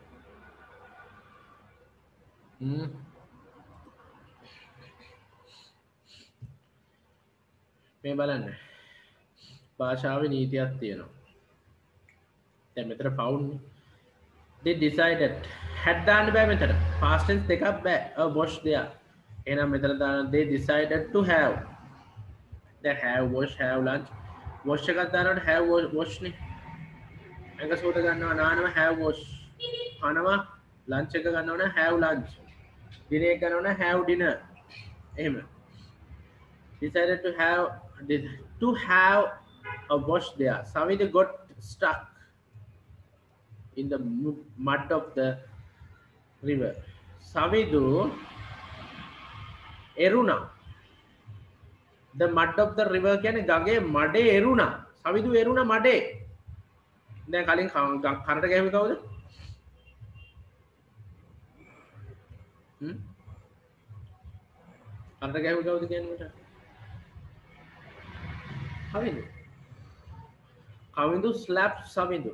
මේ බලන්න භාෂාවේ නීතියක් තියෙනවා. දැන් මෙතන found they decided had දාන්න බෑ මෙතන. past tense දෙකක් බෑ. wash there. එහෙනම් මෙතන දාන්න they decided to have. දැන් have wash have lunch. wash එකක් දානකොට have wash නේ. එක සෝත ගන්නවා නානවා have wash. කනවා lunch එක ගන්නවා නම් have lunch. dinner එක ගන්නවා නම් have dinner. එහෙම. decided to have a wash there. Savitri got stuck in the mud of the river. Savidu eruna. The mud of the river කියන්නේ ගඟේ මඩේ එරුණා. සවිදු එරුණා මඩේ. දැන් කලින් කරට ගෑවේ කවුද? කරට ගෑවේ කවුද කියන්නේ මට? කවිදු. කවිදු slapped Savidu.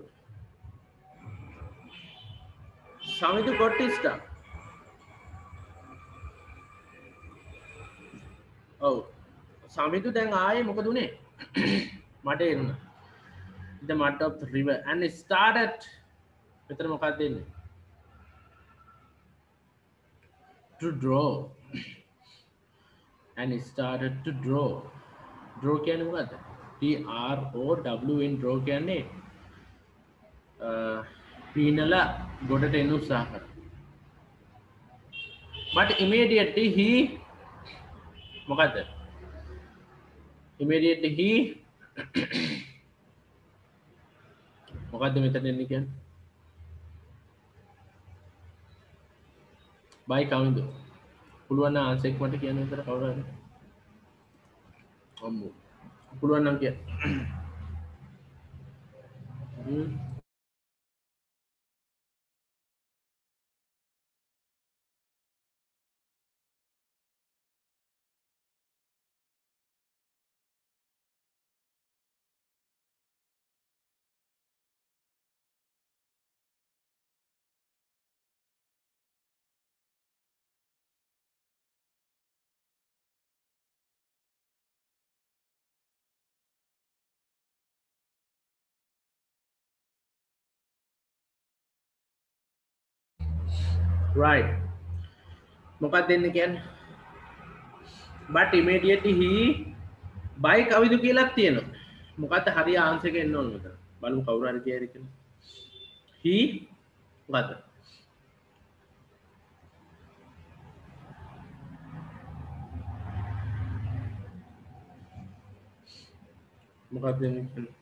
Savidu got stuck. Oh. Savidu දැන් ආයේ මොකද උනේ? මඩේ එරුණා. The mud of the river and it started මෙතන මොකක්ද දෙන්නේ? To draw. And it started to draw. Draw කියන්නේ මොකද්ද? DROW draw කියන්නේ පීනලා ගොඩට එන්න උත්සාහ කරනවා. But immediately he මොකද්ද? Immediately he මොකද්ද මෙතන එන්නේ කියන්නේ? by කවුද? පුළුවන් නම් ආන්සර් එක මට කියන්න විතර කවුරු හරි. අම්මෝ. පුළුවන් නම් කියන්න. Right. මොකක්ද දෙන්නේ කියන්නේ? But immediately he by කවිදු කියලා තියෙනවා. මොකක්ද හරි ආන්සර් එක එන්න ඕන මෙතන. බලමු කවුරු හරි කියයි කියලා. He මොකක්ද? මොකක්ද දෙන්නේ?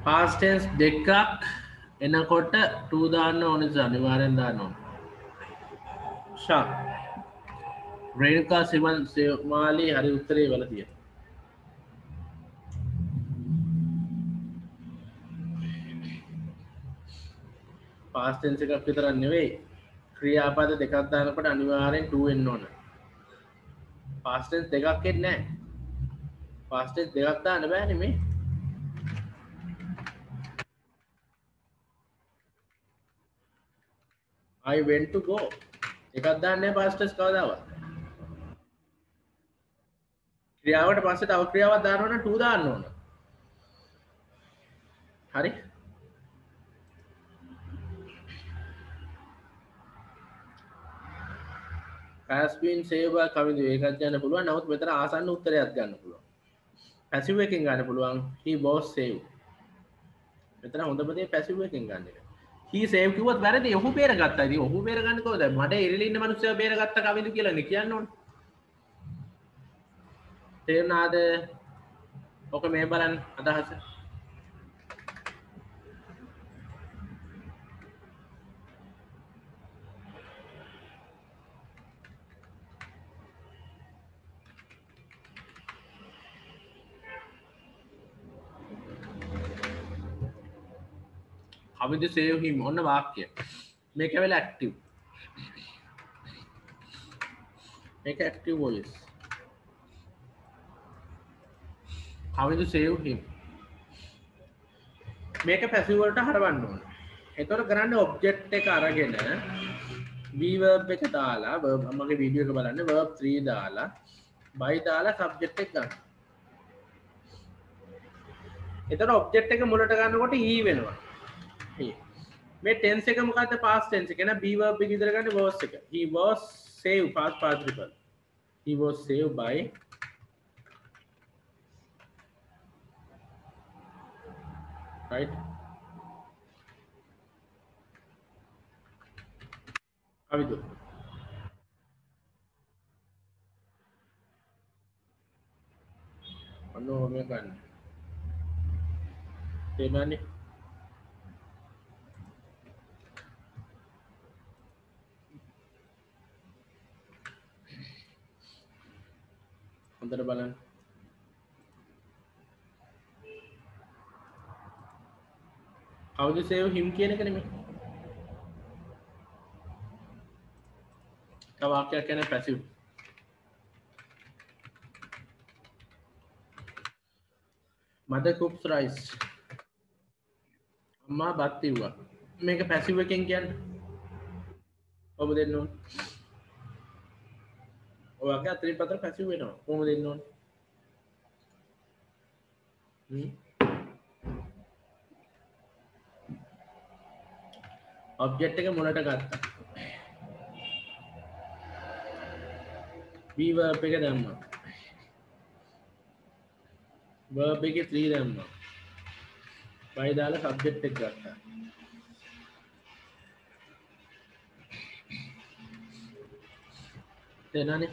past tense දෙකක් එනකොට to දාන්න ඕනේ අනිවාර්යෙන් දාන්න ඕනේ. ෂා රේණුකා සෙමාලි හරි උත්තරේ වල තියෙනවා. past tense එකක් විතරක් නෙවෙයි ක්‍රියාපද දෙකක් දානකොට අනිවාර්යෙන් to එන්න ඕන. past tense දෙකක් එන්නේ නැහැ. past tense දෙකක් දාන්න බෑනේ මේ. I went to go. එකක් දාන්නේ නැහැ past tense කවදාවත්. ක්‍රියාවට පස්සේ තව ක්‍රියාවක් දානවා නම් to දාන්න ඕන. හරි? has been saved by කවිදු ඒකත් ගන්න පුළුවන්. නමුත් මෙතන ආසන්න උත්තරයක් ගන්න පුළුවන්. passive එකෙන් ගන්න පුළුවන්. He was saved. මෙතන හොඳම දේ passive එකෙන් ගන්න එක. He saved කිව්වොත් වැරදි. ඔහු බේරගත්තා. ඉතින් ඔහු බේරගන්නේ කොහොමද? මඩ ඉරලා ඉන්න මිනිස්සයා බේරගත්ත කවිදු කියලා නේ කියන්න ඕන. තේරුණාද? ඔක මේ බලන්න අදහස. කවිදු save him ඔන්න වාක්‍යය. මේක වෙලා active. මේක active voice. කවිදු save him. මේක passive වලට හරවන්න ඕන. එතකොට කරන්නේ object එක අරගෙන be verb එක දාලා verb මගේ වීඩියෝ එක බලන්න verb 3 දාලා by දාලා subject එක ගන්න. එතකොට object එක මුලට ගන්නකොට he වෙනවා. he. මේ tense එක මොකද්ද past tense එක නේ be verb එක විතර ගන්න was එක. he was saved past participle. he was saved by right අවිදු අන්න ඕම ගන්න තේරුණානේ හොඳට බලන්න how to save him කියන එක නෙමෙයි තව වාක්‍යයක් කියන්නේ passive mother cooks rice අම්මා බත් ඉව්වා මේක passive එකෙන් කියන්නේ කොහොමද දෙන්න ඕන ඔය වාක්‍ය අතරින් පතර passive වෙනවා කොහොමද දෙන්න ඕන object එක මුලට ගත්තා be verb එක දැම්මා verb එකේ 3 දැම්මා by දාලා subject එක ගත්තා තේරෙනවනේ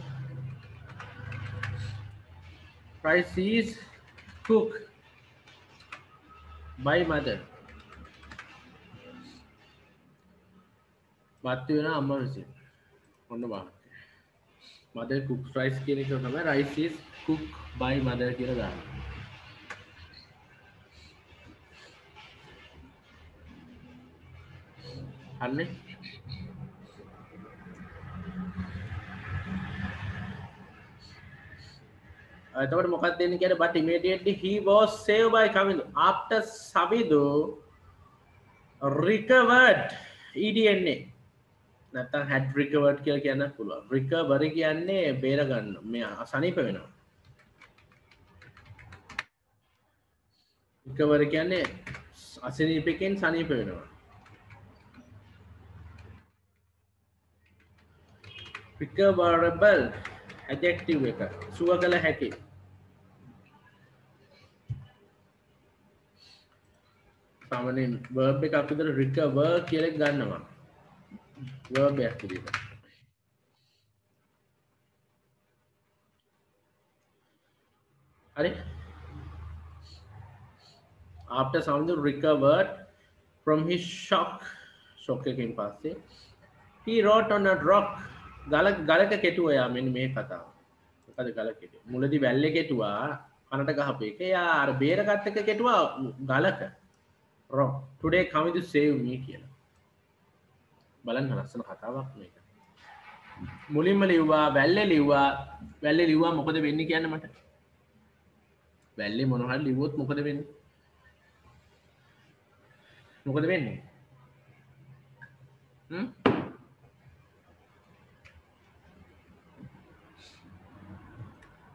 rice is cooked by mother බත් වෙන අම්මා විසින් ඔන්න බලන්න mother cooks rice කියන එක තමයි rice is cooked by mother කියලා දාන්න හරිනේ එතකොට මොකක්ද දෙන්නේ කියන්නේ but immediately he was saved by Kamidu after Savidu recovered EDNA නැත්තම් had recovered කියලා කියන්න පුළුවන් recovery කියන්නේ බේර ගන්න මේ අසනීප වෙනවා recovery කියන්නේ අසනීපයෙන් සනීප වෙනවා recoverable adjective එක සුව කළ හැකි සාමාන්‍යයෙන් verb එක අපි විතර recover කියලා ගන්නවා verb එකක් විදිහට හරි after Samuel recovered from his shock එකෙන් පස්සේ he wrote on a rock ගලක කෙටුවා යා මෙන්න මේ කතාව මොකද ගල කෙටුවා මුලදී වැල්ලේ කෙටුවා කනට ගහපු එක යා අර බේරගත් එක කෙටුවා ගලක rock today come to save me කියලා බලන්න ලස්සන කතාවක් මේක මුලින්ම ලිව්වා වැල්ලේ ලිව්වා මොකද වෙන්නේ කියන්න මට වැල්ලේ මොන හරි ලිව්වොත් මොකද වෙන්නේ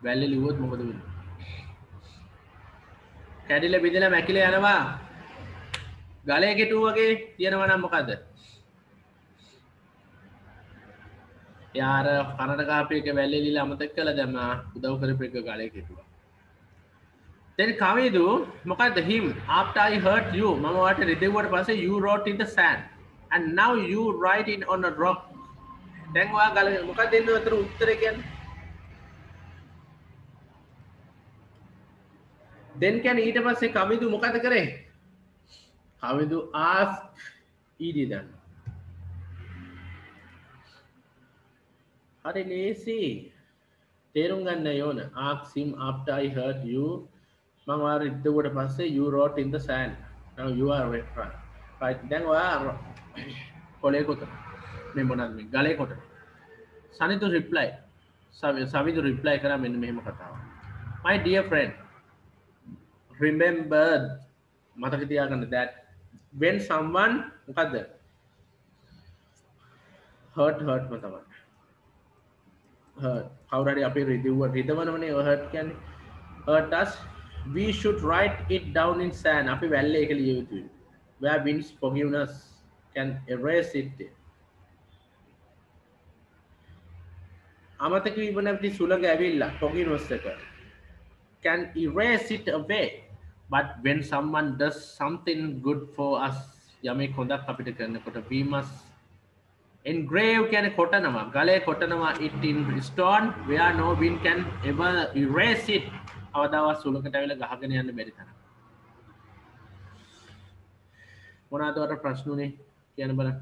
වැල්ලේ ලිව්වොත් මොකද වෙන්නේ කැඩිලා බිඳලා මැකිලා යනවා ගලේ කෙටු වගේ තියෙනවා නම් මොකද යාර කනට ගහපු එක වැල්ලේ ලිලා අමතක කළා දැන් උදව් කරපු එක ගලේ කෙටුවා then Kamidu මොකද him after I hurt you මම වාට රිදෙව්වට පස්සේ you wrote in the sand and now you write in on a rock දැන් ඔයා ගල මොකද දෙන්නේ උතර උත්තරේ කියන්නේ then කියන්නේ ඊට පස්සේ Kamidu මොකද කරේ Kamidu ask ed දැන් හරි ලේසි තේරුම් ගන්න ඕන ask him after I hurt you මම වාර රිද්දුවට පස්සේ you wrote in the sand now you are right දැන් ඔයා කොලේ කොට මේ මොනවද මේ ගලේ කොට සනිතු reply සවිදු reply කරා මෙන්න මෙහෙම කතාවක් my dear friend remember මතක තියාගන්න that when someone මොකද්ද hurt ම තමයි hurt කවුරු හරි අපි රිදවනවනේ hurt කියන්නේ hurt us we should write it down in sand අපි වැල්ලේ ඒක ලිය යුතුයි where winds forgiveness can erase it අමතක වීම නැති සුළඟ ඇවිල්ලා forgiveness එක can erase it away but when someone does something good for us යමෙක් හොඳක් අපිට කරනකොට we must engrave කියන්නේ කොටනවා ගලේ කොටනවා it in stone where no wind can ever erase it අවදාවත් සුළඟට ඇවිල්ලා ගහගෙන යන්න බැරි තරම් මොනවාද වර ප්‍රශ්නුනේ කියන්න බලන්න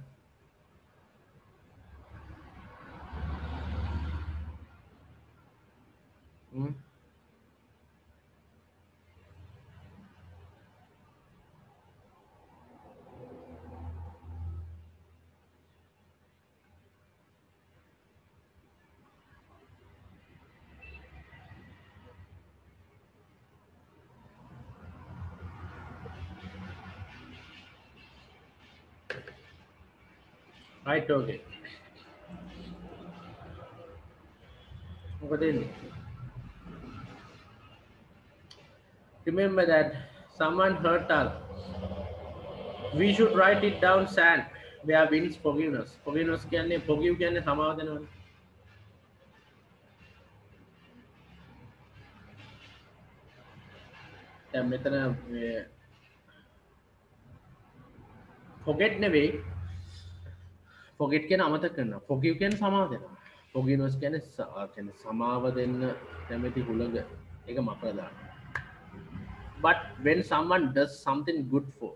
right okay මොකද එන්නේ remember that someone hurt us we should write it down sand where winds forgiveness කියන්නේ forgive කියන්නේ සමාව දෙනවනේ දැන් මෙතන forget නෙවෙයි forget කියන අමතක කරනවා forgive කියන්නේ සමාව දෙනවා forgiveness කියන්නේ සමාව දෙන්න කැමති හුළඟ ඒක මකලා දාන්න but when someone does something good for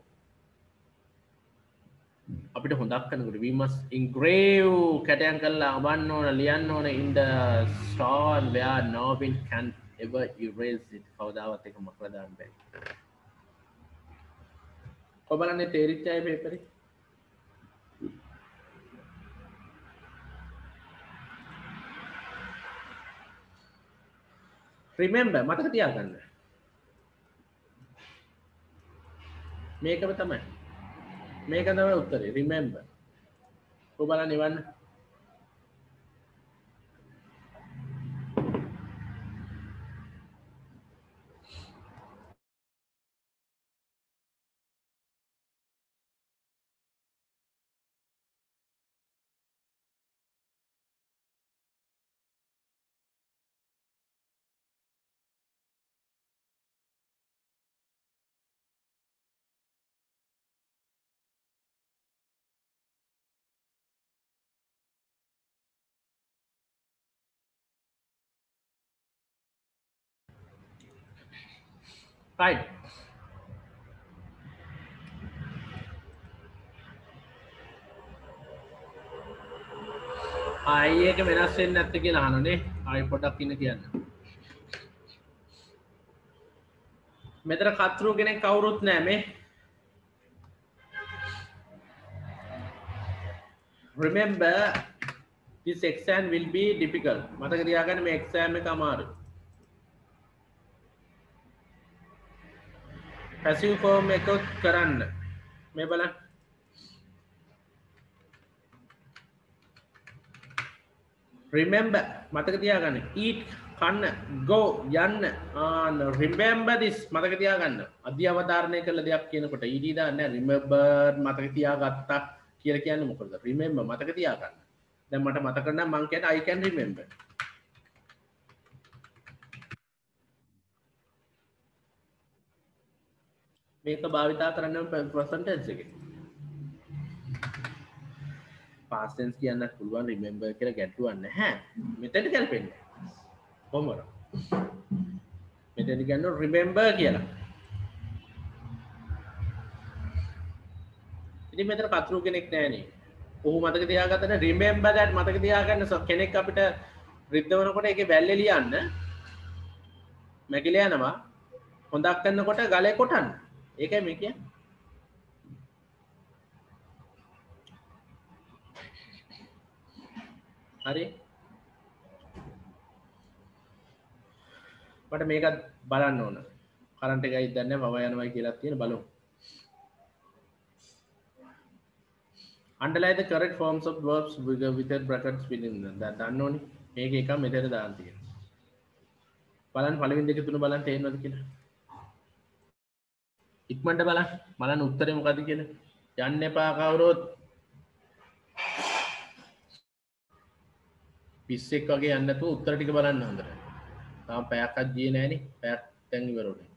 අපිට හොඳක් කරනකොට we must engrave කැටයන් කරලා අබන්න ඕන ලියන්න ඕන in the stone where no wind can ever erase it කවදාවත් ඒක මකලා දාන්න බැහැ ඔබලන්නේ තේරිච්ච අය පේපරේ remember මතක තියාගන්න මේකම තමයි මේක තමයි උත්තරේ remember ඔබලා නිවන්න right ආයි ඒක වෙනස් වෙන්නේ නැත්te කියලා අහනනේ ආයි පොඩක් ඉන්න කියන්න මෙතන කතරු කෙනෙක් කවුරුත් නැහැ මේ remember this exam will be difficult මතක තියාගන්න මේ exam එක අමාරුයි passive form එක කරන්න මේ බලන්න remember මතක තියාගන්න eat කන්න go යන්න remember this මතක තියාගන්න අධ්‍ය අවධාරණය කළ දෙයක් කියනකොට ed දාන්න remember මතක තියාගත්තා කියලා කියන්නේ මොකද remember මතක තියාගන්න දැන් මට මතක නම් මං කියන්නේ I can remember මේක භාවිතා කරන්න present tense එකේ past tense කියන්නත් පුළුවන් remember කියලා ගැටලුවක් නැහැ මෙතනට ගැලපෙන්නේ කොහොමද මෙතන කියන්න remember කියලා ඉතින් මෙතන කතරු කෙනෙක් නැහැ නේ ඔහු මතක තියාගත්තට remember that මතක තියාගන්න කෙනෙක් අපිට රිද්දවනකොට ඒකේ වැල්ලේ ලියන්න මැකිලා යනවා හොඳක් කරනකොට ගලේ කොටන්න ඒකයි මේ කියන්නේ හරි මට මේකත් බලන්න ඕන කරන්ට් එකයි දන්නේ වව යනවා කියලා තියෙන බලමු underline the correct forms of verbs with brackets within them. That දන්නෝනේ මේක එක මෙතන දාන්න තියෙනවා. බලන්න පළවෙනි දෙක තුන බලන්න තේරෙනවද කියලා. ඉක්මනට බලන්න උත්තරේ මොකද්ද කියලා. යන්න එපා කවුරුත්. පිස්සෙක් වගේ යන්න නැතුව උත්තර ටික බලන්න හොඳට. තාම පැයක්වත් ගියේ නෑනේ. පැයක් දැන් ඉවර වුණේ.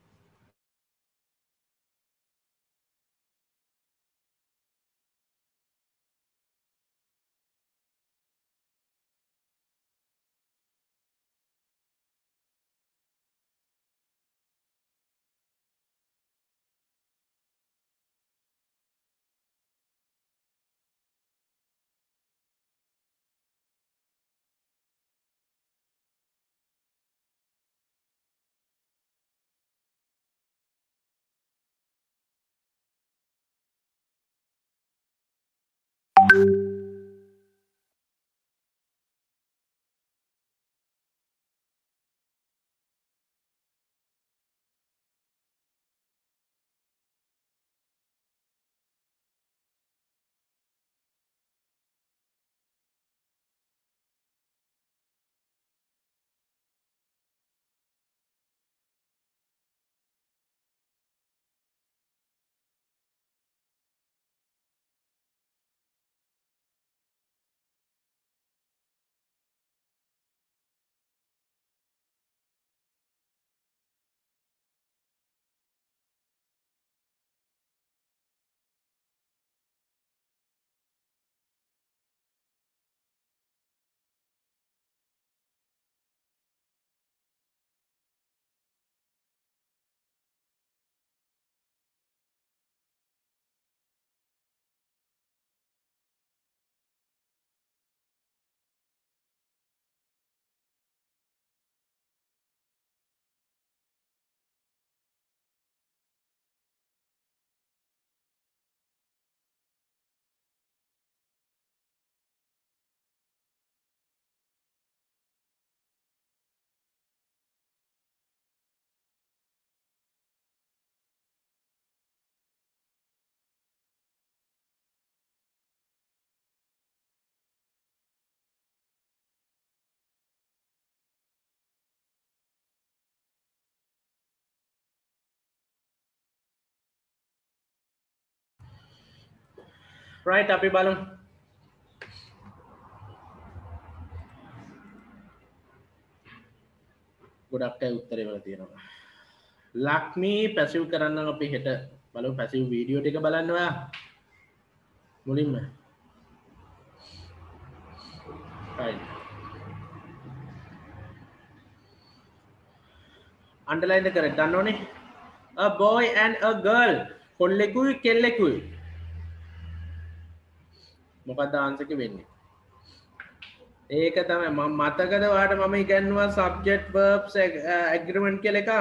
right අපි බලමු. ගොඩක් අය උත්තරේ වල තියෙනවා. ලක්මී පැසිව් කරන්න අපි හෙට බලමු පැසිව් වීඩියෝ ටික බලන්න ඔයා. මුලින්ම. right. underline the correct දන්නෝනේ. a boy and a girl කොල්ලෙකුයි කෙල්ලෙකුයි. මොකක්ද ආන්සර් එක වෙන්නේ? ඒක තමයි මම මතකද ඔයාලට මම ඉගෙනුවා subject verbs agreement කියලා එකක්.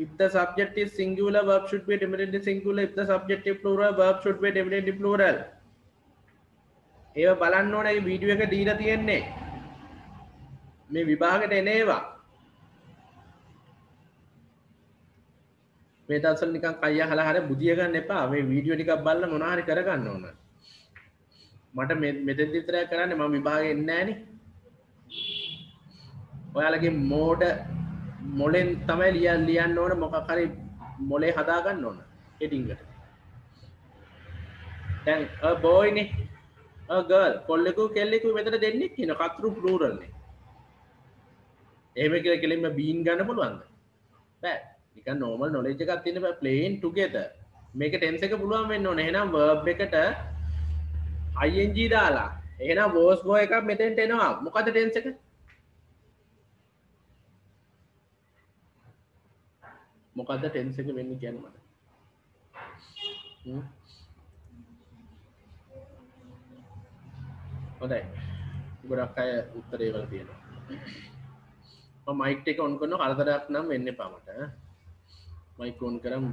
if the subject is singular verb should be definitely singular, if the subject is plural verb should be definitely plural. ඒව බලන්න ඕනේ වීඩියෝ එක දීලා තියෙන්නේ. මේ විභාගෙට එන ඒවා. මේ දවස්වල නිකන් කයිය හලා හරිය බුදිය ගන්න එපා. මේ වීඩියෝ ටිකක් බලලා මොනවා හරි කරගන්න ඕන. මට මෙතෙන් විතරක් කරන්නේ මම විභාගෙ එන්නේ නැහනේ. ඔයාලගේ මෝඩ මොලෙන් තමයි ලියන්න ඕන මොකක් හරි මොලේ හදා ගන්න ඕන හෙඩින්ග් එකට. දැන් a boy නේ a girl කොල්ලෙකු කෙල්ලෙකු මෙතන දෙන්නේ කියන කතරු ප්ලූරල් නේ. එහෙම කියලා කෙලින්ම බීන් ගන්න පුළුවන්ද? බෑ. නිකන් normal knowledge එකක් තියෙන බෑ playing together. මේක tense එක පුළුවන් වෙන්න ඕනේ. එහෙනම් verb එකට ing දාලා. එහෙනම් was boy එකක් මෙතෙන්ට එනවා. මොකද tense එක? මොකද්ද ටෙන්ස් එක වෙන්නේ කියන්නේ මට? හොඳයි. ගොඩක් අය උත්තරේ වල තියෙනවා. මම මයික් එක ඔන් කරනවා කරදරයක් නම් වෙන්න එපා මට. මයික් ඔන් කරමු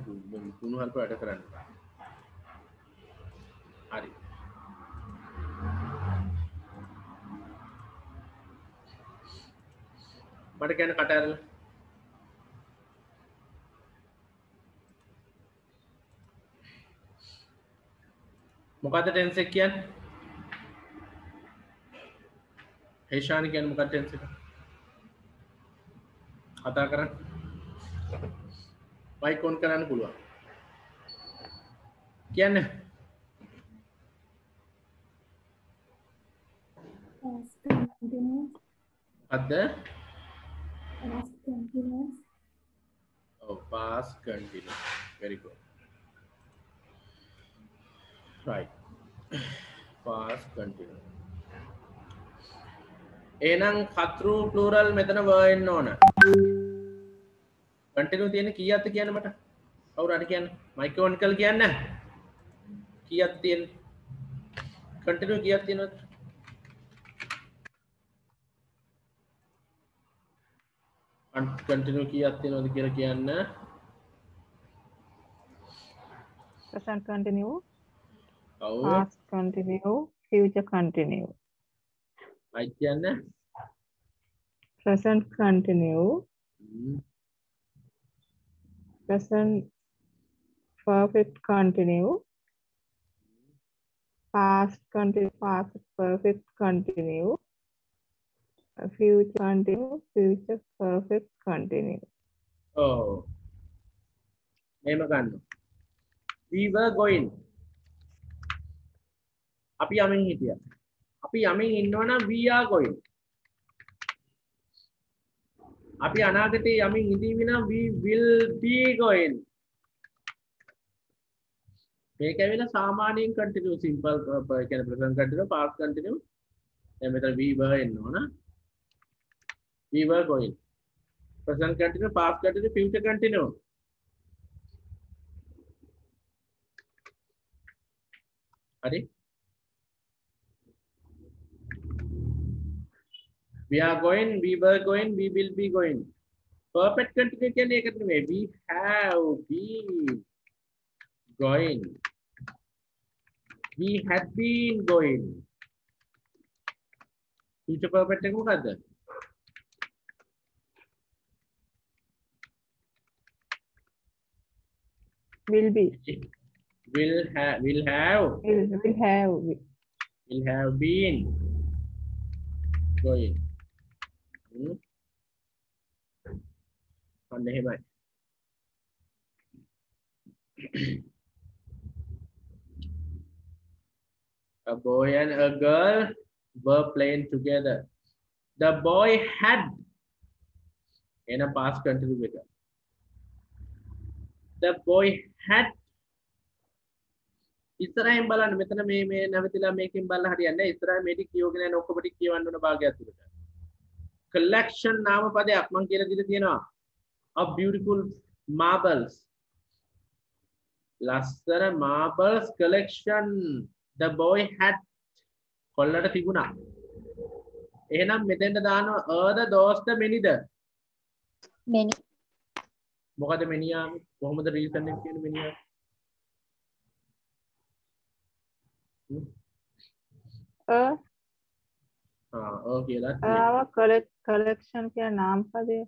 කුණු හල්ප වැඩ කරන්න. හරි. මට කියන්න කට ඇරලා මොකද්ද ටෙන්ස් එක කියන්නේ? හේෂානි කියන්නේ මොකක්ද ටෙන්ස් එක? කතා කරන්න. මයික් ඔන් කරන්න පුළුවන්. කියන්නේ Past continuous. අද Past continuous. oh past continuous very good right past continuous එහෙනම් කතෘ plural මෙතන වෙන්න ඕන continue තියෙන කීයක්ද කියන්න මට කවුරු හරි කියන්න මයික් ඔන් කරලා කියන්න කීයක් තියෙන continue කීයක් තියෙනවද continue කීයක් තියෙනවද කියලා කියන්න present continue, ඔව් past continue, future continue. Mike කියන්න Present continue, hmm present perfect continue, past continue, past perfect continue, future continue, future perfect continue. ඔව් මේම ගන්න we were going අපි යමින් හිටියා අපි යමින් ඉන්නවනම් we are going අපි අනාගතේ යමින් ඉඳීවි නම් we will be going මේක ඇවිල්ලා සාමාන්‍යයෙන් continue simple කියන්නේ present continue past continue දැන් මෙතන we were එන්නවන we were going present continue past continue future continue හරි we are going we were going we will be going perfect continue කියන්නේ ඒකට නෙමෙයි we have been going we had been going future perfect එක මොකද්ද Will be, will have will have, will have been going අන්න එහෙමයි a boy and a girl were playing together the boy had in a past continue with her. The boy had ඉස්සරහින් බලන්න මෙතන මේ නැවතිලා මේකෙන් බලලා හරියන්නේ නැහැ ඉස්සරහින් මේ ටික කියවගෙන යන ඔක්කොම ටික කියවන්න ඕන භාගයක් තුනට collection නාම පදයක් මම කියලා දීලා තියෙනවා of beautiful marbles ලස්සන marbles collection the boy had කොල්ලට තිබුණා එහෙනම් මෙතෙන්ට දානවා the those the many the Many. මොකද many ආවේ කොහොමද reason එක කියන්නේ many ආවේ කියලා collection කියන නාම පදය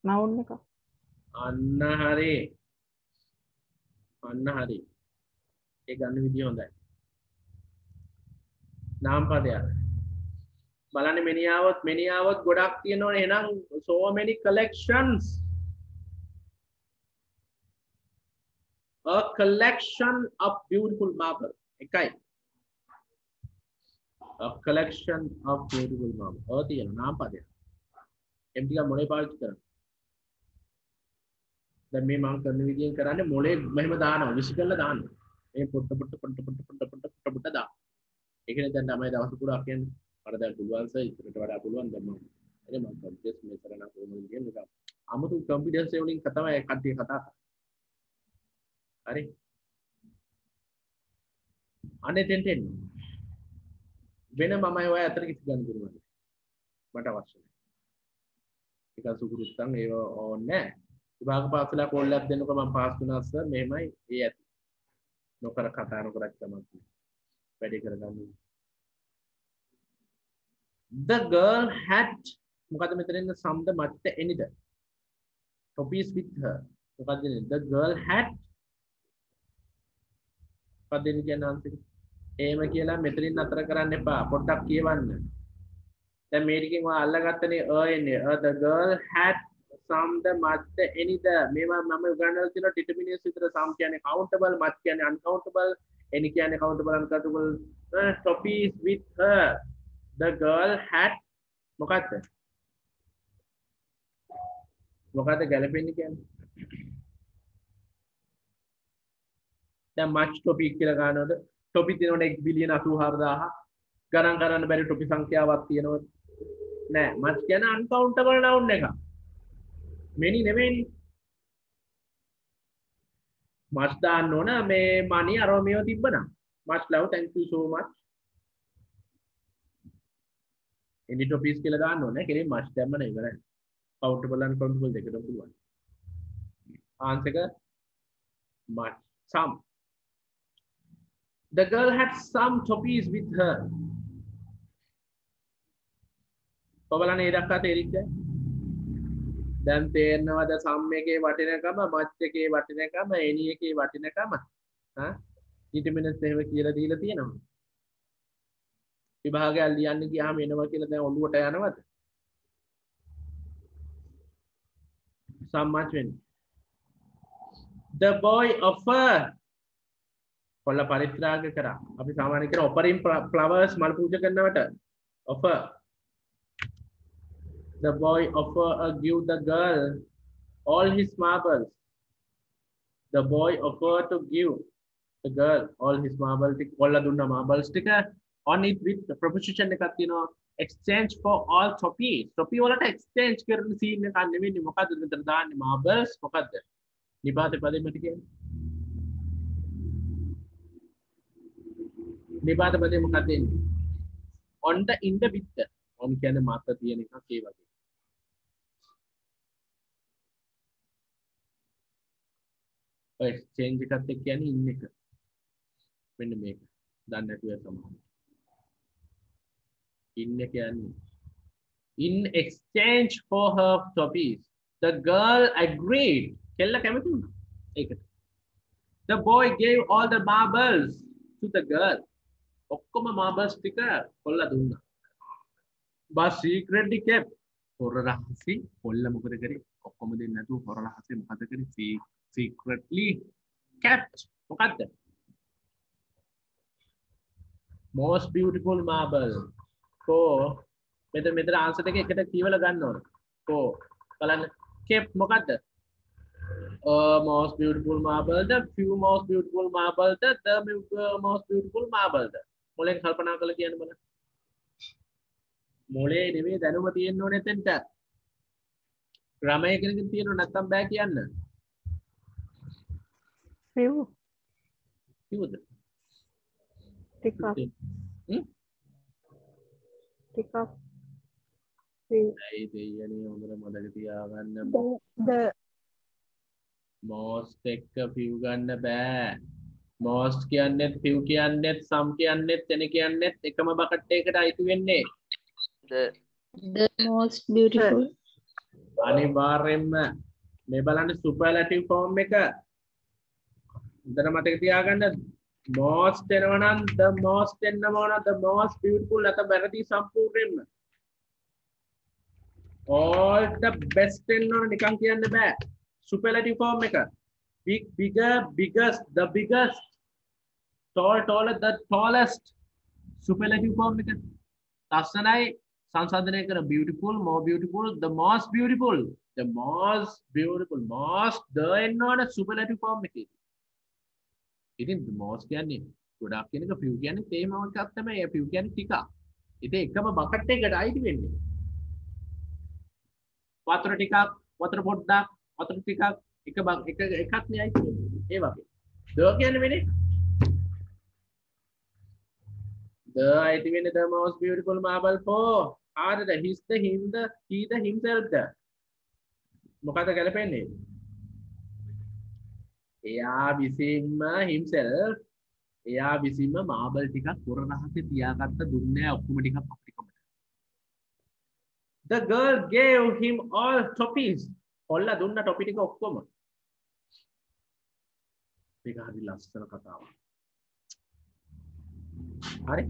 noun එක. අන්න හරි ඒ ගන්න විදිය හොඳයි නාම පදයක් බලන්න මෙනියාවොත් ගොඩක් තියෙනවනේ එහෙනම් so many collections a collection of beautiful marble එකයි a collection of beautiful marble ඔය තියෙන නාම පදයක් එම් ටික මොලේ පාවිච්චි කරන්න දැන් මේ මම කරන විදියෙන් කරන්නේ මොලේ මෙහෙම දානවා විසි කරලා දානවා මේ පොට්ට දාන්න ඒකනේ දැන් තමයි දවස් පුරා කියන්නේ මට දැන් පුළුවන් සර් ඉස්සරට වඩා පුළුවන් දැන් මම එනේ මම කම්පියුටර්ස් මේ කරන කොහොමද කියන්නේ එක 아무තු කම්පියුටර්ස් වලින් තමයි කට්ටිය කතා හරි අනේ තෙන්ටෙන් වෙන මම ඔය අතර කිසි ගන්න දුන්නා මට අවශ්‍ය නැහැ ඒක සුකුරුත්තන් ඒව ඕනේ විභාග පාසලා කෝල් එකක් දෙන්නකො මම පාස් වුණා සර් මෙහෙමයි ඒ ඇති නොකර කතා නොකරත් තමයි වැඩි කරගන්න the girl had මොකද මෙතනින් සම්ද මැට්ට එනිද topies with her මොකද the girl had පදෙන් කියන answer එහෙම කියලා මෙතනින් අතර කරන්න එපා පොඩ්ඩක් කියවන්න දැන් මේ ටිකෙන් ඔයා අල්ලගත්තනේ එන්නේ the girl had some the much the any the මේවා මම උගන්වලා තියෙනවා determinants විතර some කියන්නේ countable much කියන්නේ uncountable any කියන්නේ countable uncountable topics with her the girl had මොකක්ද ගැලපෙන්නේ කියන්නේ දැන් much topic කියලා ගන්නවද topic තියෙනවනේ 1 බිලියන 84000 ගණන් කරන්න බැරි topic සංඛ්‍යාවක් තියෙනවද නෑ much කියන්නේ uncountable noun එකක් many නෙමෙයිනේ much දාන්න ඕන මේ money අරව මේව තිබ්බනම් much love thank you so much any topics කියලා දාන්න ඕනේ කෙලින් much දැම්ම නේ ඉවරයි countable uncountable දෙකටම පුළුවන් answer එක much some the girl had some topics with her ඔබලා නේ දක්වා තේරිච්ච දැන් තේරෙනවද සම් එකේ වටිනකම මච් එකේ වටිනකම එනි එකේ වටිනකම ඩිටර්මිනන්ට්ස් එහෙම කියලා දීලා තියෙනවා විභාගයක් ලියන්න ගියාම එනවා කියලා දැන් ඔළුවට යනවද some much when the boy offer කොල්ල පරිත්‍රාග කරා අපි සාමාන්‍යයෙන් කියන offering flowers මල් පූජා කරනවට offer the boy offer give the girl all his marbles the boy offer to give the girl all his marbles කොල්ල දුන්නා marbles ටික on it with the preposition එකක් තියෙනවා exchange for all topi වලට exchange කරන scene එකක් නෙවෙයි මොකද්ද මෙතන දාන්නේ marbles මොකද්ද නිපාත පදෙමට කියන්නේ නිපාත පදෙම මොකක්ද එන්නේ on the in the with on කියන්නේ මාත්‍ර තියෙන එකක් ඒ වගේ exchange එකත් එක්ක කියන්නේ in එක මෙන්න මේක දන්නේ නැතුව තමයි in එක කියන්නේ in exchange for her topies the girl agreed කෙල්ල කැමති වුණා ඒකට the boy gave all the marbles to the girl ඔක්කොම marbles ටික කොල්ල දුන්නා but secretly kept හොර රහසි කොල්ල මොකද කරේ ඔක්කොම දෙන්නේ නැතුව හොර රහසි මොකද කරේ secretly kept මොකද්ද most beautiful marble ko මෙතන answer එක එකට කියවලා ගන්න ඕන ko බලන්න kept මොකද්ද most beautiful marble the few most beautiful marble the most beautiful marble මොලෙන් කල්පනා කරලා කියන්න බලන්න මොලේ නෙමෙයි දැනුම තියෙන්න ඕනේ එතෙන්ට ග්‍රාමර් එකකින් තියෙනව නැත්තම් බෑ කියන්න few කිව්වද tick up few ඒ දෙයනේ හොඳට මතක තියාගන්න the most එක few ගන්න බෑ most කියන්නේත් few කියන්නේත් some කියන්නේත් any කියන්නේත් එකම බකට් එකකට අයිති වෙන්නේ The most beautiful. අනිවාර්යෙන්ම මේ බලන්න superlative form එක හොඳට මතක තියාගන්න most එනවා නම් the most එන්නම ඕන the most beautiful නැත වැරදි සම්පූර්ණයෙන්ම all the best එන්න ඕන නිකන් කියන්න බෑ superlative form එක big bigger biggest the biggest tall taller the tallest superlative form එක ලස්සනයි සංසන්දනය කර beautiful more beautiful the most beautiful most the එන්න ඕන superlative form එකේ ඉතින් the most කියන්නේ ගොඩක් කියන එක few කියන්නේ තේම එකක් තමයි ඒ few කියන්නේ ටිකක් ඉතින් එකම බකට් එකකට අයිති වෙන්නේ වතුර ටිකක් වතුර පොඩ්ඩක් වතුර ටිකක් එකක් නේ අයිති වෙන්නේ ඒ වගේ the කියන්නේ වෙන්නේ the අයිති වෙන්නේ the most beautiful marble for ආරද he's the him the he the himself the මොකද ගැලපෙන්නේ එයා විසින්ම himself එයා විසින්ම මාබල් ටිකක් පොර රහසේ තියාගත්ත දුන්නේ ඔක්කොම ටිකක් අපිට කමට the girl gave him all topies කොල්ල දුන්න ටොපි ටික ඔක්කොම මේක හරි ලස්සන කතාවක් හරි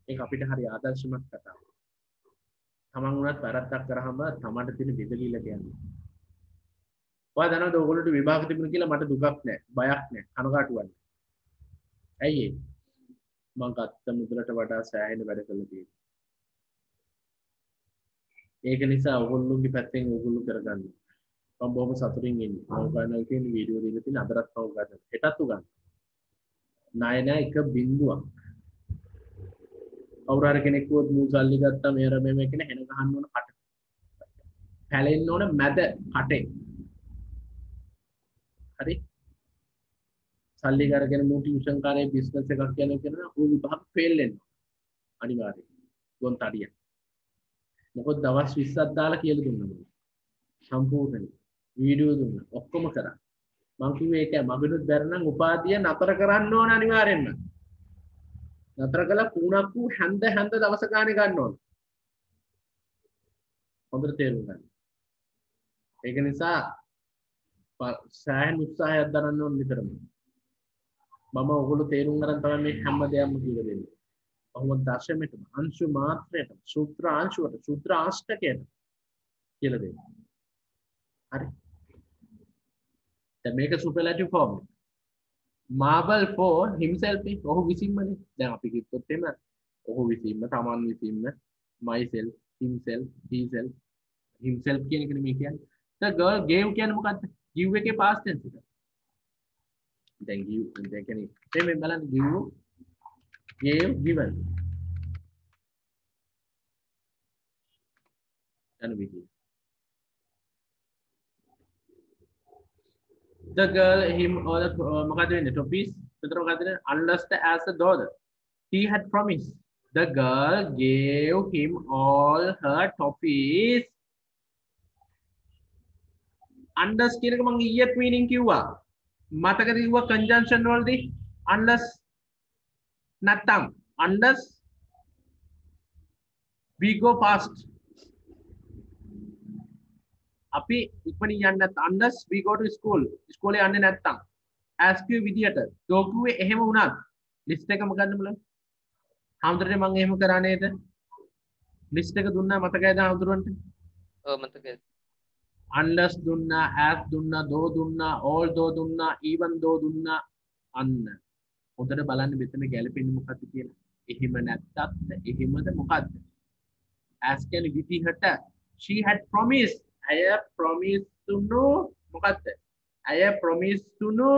ඒක අපිට හරි ආදර්ශමත් කතාවක් තමන් උනත් වැරද්දක් කරාම තමන්ට තියෙන බෙදලිලා කියන්නේ. ඔයා දන්නවද ඕගොල්ලෝට විභාග තිබුණ කියලා මට දුකක් නැහැ, බයක් නැහැ, කනගාටුවක් නැහැ. ඇයි ඒ? මං ගත්ත මුදලට වඩා සෑහෙන වැඩ කළා තියෙනවා. ඒක නිසා ඕගොල්ලෝගේ පැත්තෙන් ඕගොල්ලෝ කරගන්න. මම බොහොම සතුටින් ඉන්නේ. මම ගන්නවා කියන වීඩියෝ දෙක තියෙන අදටත් මම ගන්නවා. හෙටත් උගන්වනවා. ණය නෑ එක බිඳුවක්. කවුරු හරි කෙනෙක් කිව්වොත් මූ සල්ලි ගත්තා මෙහෙර මෙහෙම කියන හැන ගහන්න ඕන කට. පැලෙන්න ඕන මැද කටේ. හරි? සල්ලි කරගෙන මූ ටියුෂන් කාර්යයේ බිස්නස් එකක් කියන ඌ විභාග ෆේල් වෙනවා. අනිවාර්යයෙන්. ගොන් තඩියක්. මොකද දවස් 20ක් දාලා කියලා දුන්නා මම. සම්පූර්ණයෙන් වීඩියෝ දුන්නා. ඔක්කොම කරා. මං කිව්වේ ඒක මගනුත් බැර නම් උපාධිය නතර කරන්න ඕන අනිවාර්යෙන්ම. නතර කළා පුණක් වූ හැන්ද දවස ගානේ ගන්න ඕන. හොඳට තේරුම් ගන්න. ඒක නිසා සෑහෙන උත්සාහයක් දරන්න ඕන විතරම. මම ඔයගොල්ලෝ තේරුම් ගන්න තමයි මේ හැම දෙයක්ම කියලා දෙන්නේ. කොහොමද දශමයට අංශු මාත්‍රයට සූත්‍ර අංශුවට සූත්‍ර අෂ්ටකයට කියලා දෙන්නේ. හරි. දැන් මේක සුපර්ලැටිව් ෆෝම්. marble for himself ඔහු විසින්මනේ. දැන් අපි කිව්වොත් එම ඔහු විසින්ම තමන් විසින්ම myself himself himself කියන එක නෙමෙයි කියන්නේ. the girl gave කියන්නේ මොකද්ද? give එකේ past tense එක. දැන් give දැන් කියන්නේ මේ බලන්න give gave given යන විදිය. The girl him or the මොකද වෙන්නේ topies විතර මොකද වෙන්නේ understood as the daughter he had promised. The girl gave him all her toffees. unders කියන එක මම ඊයේත් meaning කිව්වා. මතකද කිව්වා conjunction වලදී unless නැත්තම් unless we go past අපි ඉක්මනින් යන්නේ නැත්නම් unless we go to school ඉස්කෝලේ යන්නේ නැත්නම් ask you විදියට දෝකුවේ එහෙම වුණත් ලිස්ට් එකම ගන්න බලන්න. හාමුදුරනේ මම එහෙම කරා නේද? ලිස්ට් එක දුන්නා මතකයිද හාමුදුරන්ට? ඔව් මතකයි. unless දුන්නා as දුන්නා though දුන්නා all though දුන්නා even though දුන්නා අන්න. හොඳට බලන්න මෙතන ගැලපෙන්නේ මොකක්ද කියලා. එහෙම නැත්තත් එහෙමද මොකද්ද? as කියන්නේ විදිහට she had promised I promise to know මොකක්ද? I promise to know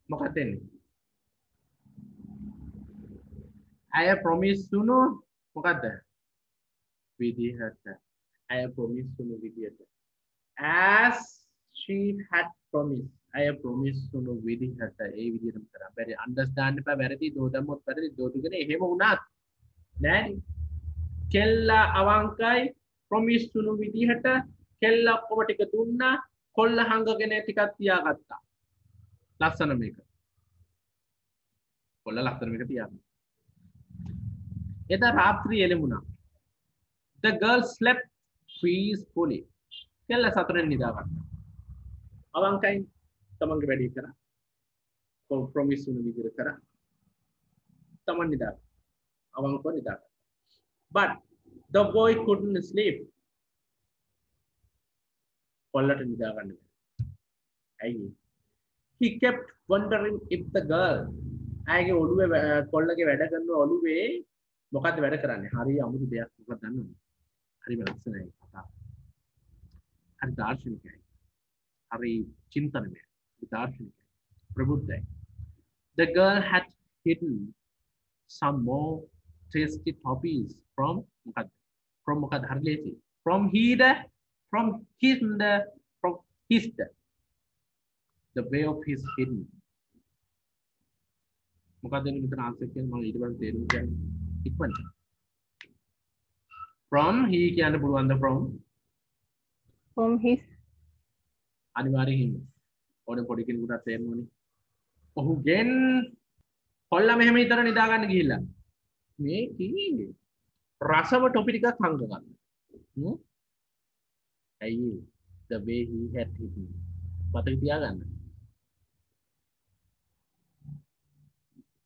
මොකක්ද එන්නේ? I promise to know මොකක්ද? විදිහට I promise to know විදිහට as she had promised I promise to know විදිහට ඒ විදිහටම කරා. බැරි understand එපා වැරදි දෝ දැම්මොත් වැරදි දෝ දුගෙන එහෙම වුණත් නෑනේ. කෙල්ල අවංකයි promise to know විදිහට කෙල්ල ඔක්කොම ටික දුන්නා කොල්ල හංගගෙන ටිකක් තියාගත්තා. ලස්සන මේක. කොල්ල ලස්සන මේක තියාගත්තා. එදා රාත්‍රියේ එළඹුණා. The girl slept peacefully. කෙල්ල සතුටෙන් නිදාගත්තා. අවංකයි තමන්ගේ වැඩේ කරා. promise to know විදිහට කරා. තමන් නිදාගත්තා. අවංකව නිදාගත්තා. But the boy couldn't sleep. කොල්ලට නිදා ගන්න බැහැ. ඇයි? He kept wondering if the girl ආගේ ඔළුවේ කොල්ලගේ වැඩ කරන ඔළුවේ මොකද්ද වැඩ කරන්නේ? හරි අමුතු දෙයක් මොකක්ද දන්නවද? හරිම ලස්සනයි කතාව. හරි දාර්ශනිකයි. හරි චින්තනමය. දාර්ශනිකයි. ප්‍රබුද්ධයි. The girl had hidden some more tasty toffees from මොකද්ද? From මොකද්ද? හරි ලේසි. From his the way of his hidden. මොකද්ද මෙතන ආන්සර් කියන්නේ මම ඊට පස්සේ තේරුම් ගන්න ඉක්මනට. From he කියන්න පුළුවන්ද from his අනිවාර්යයෙන් ඕනේ පොඩි කෙනෙකුට තේරෙන්නේ. ඔහුගෙන් කොල්ලා මෙහෙම ඉතර නිදා ගන්න ගිහිල්ලා මේ කීයේ රසම ටොපි ටිකක් හංග ගන්න. ඇයි the way he had hidden. මතක තියාගන්න.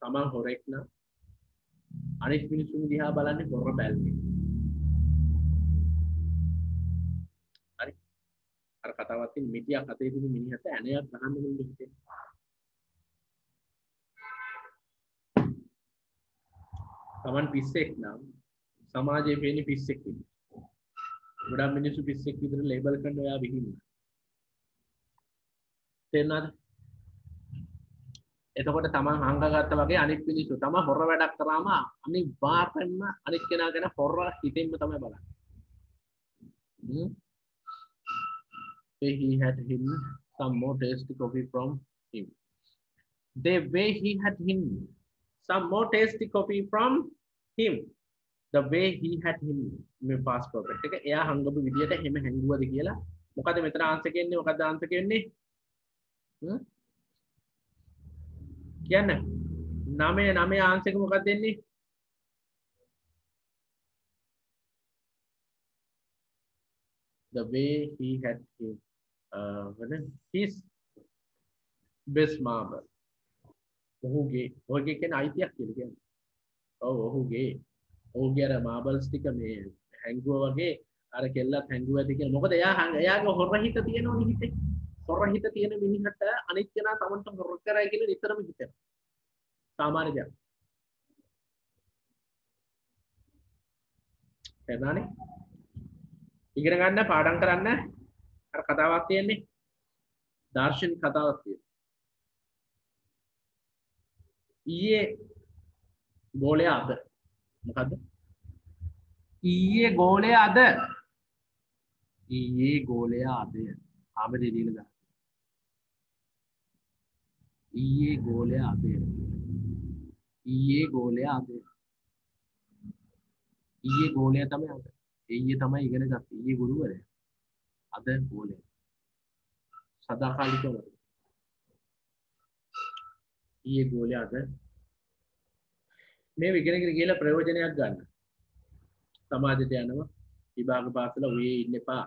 තමන් හොරෙක් නම් අනිත් මිනිස්සුන් දිහා බලන්නේ හොර බැල්මෙන්. හරි. අර කතාවක් තියෙන මිටියක් අතේ තියෙන මිනිහට ඇණයක් ගහන්න මුළු හිතේ. Taman පිස්සෙක් නම් සමාජයේ පේන්නේ පිස්සෙක් විදියට. ගොඩක් මිනිස්සු පිස්සෙක් විදියට ලේබල් කරන ඔයා විහිින්න. තේරුණාද? එතකොට තමන් හංගගත්තා වගේ අනිත් මිනිස්සු තමන් හොර වැඩක් කරාම අනිවාර්යෙන්ම අනිත් කෙනා ගැන හොර හිතින්ම තමයි බලන්නේ. He had him some more tasty coffee from him. The way he had him some more tasty coffee from him. The way he had him මේ past perfect එක එයා හංගපු විදියට එහෙම හැංගුවද කියලා මොකද මෙතන ආන්සර් කියන්නේ මොකක්ද ආන්සර් කියන්නේ? කියන්න. 9 ආන්සර් එක මොකක්ද දෙන්නේ? The way he had his best marble. ඔහුගේ කියන්නේ අයිතියක් කියලා කියන්නේ. ඔව් ඔහුගේ අර මාබල්ස් ටික මේ හැංගුවා වගේ අර කෙල්ලත් හැංගුවාද කියලා. මොකද එයාගේ හොර හිත තියෙනවනේ හිතේ. හොර හිත තියෙන මිනිහට අනිත් කෙනා තමන්ට හොර කරයි කියලා නිතරම හිතෙනවා. සාමාන්‍ය දෙයක්. එතනනේ. ඉගෙන ගන්න පාඩම් කරන්න අර කතාවක් තියෙන්නේ. දාර්ශනික කතාවක් තියෙනවා. ඊයේ ගෝලයා අද මොකද්ද? ඊයේ ගෝලයා අද. ඊයේ ගෝලයා අද. ආමරේ දීලා ගන්න. ඊයේ ගෝලයා අද. ඊයේ ගෝලයා අද. ඊයේ ගෝලයා තමයි අද. ඊයේ තමයි ඉගෙන ගත්තේ. ඊයේ ගුරුවරයා. අද ගෝලයා. සදාකාලිකව. ඊයේ ගෝලයා අද. මේ ඉගෙනගෙන ගිහලා ප්‍රයෝජනයක් ගන්න. සමාජයට යනවා. විභාග පාසල ඔයේ ඉන්න එපා.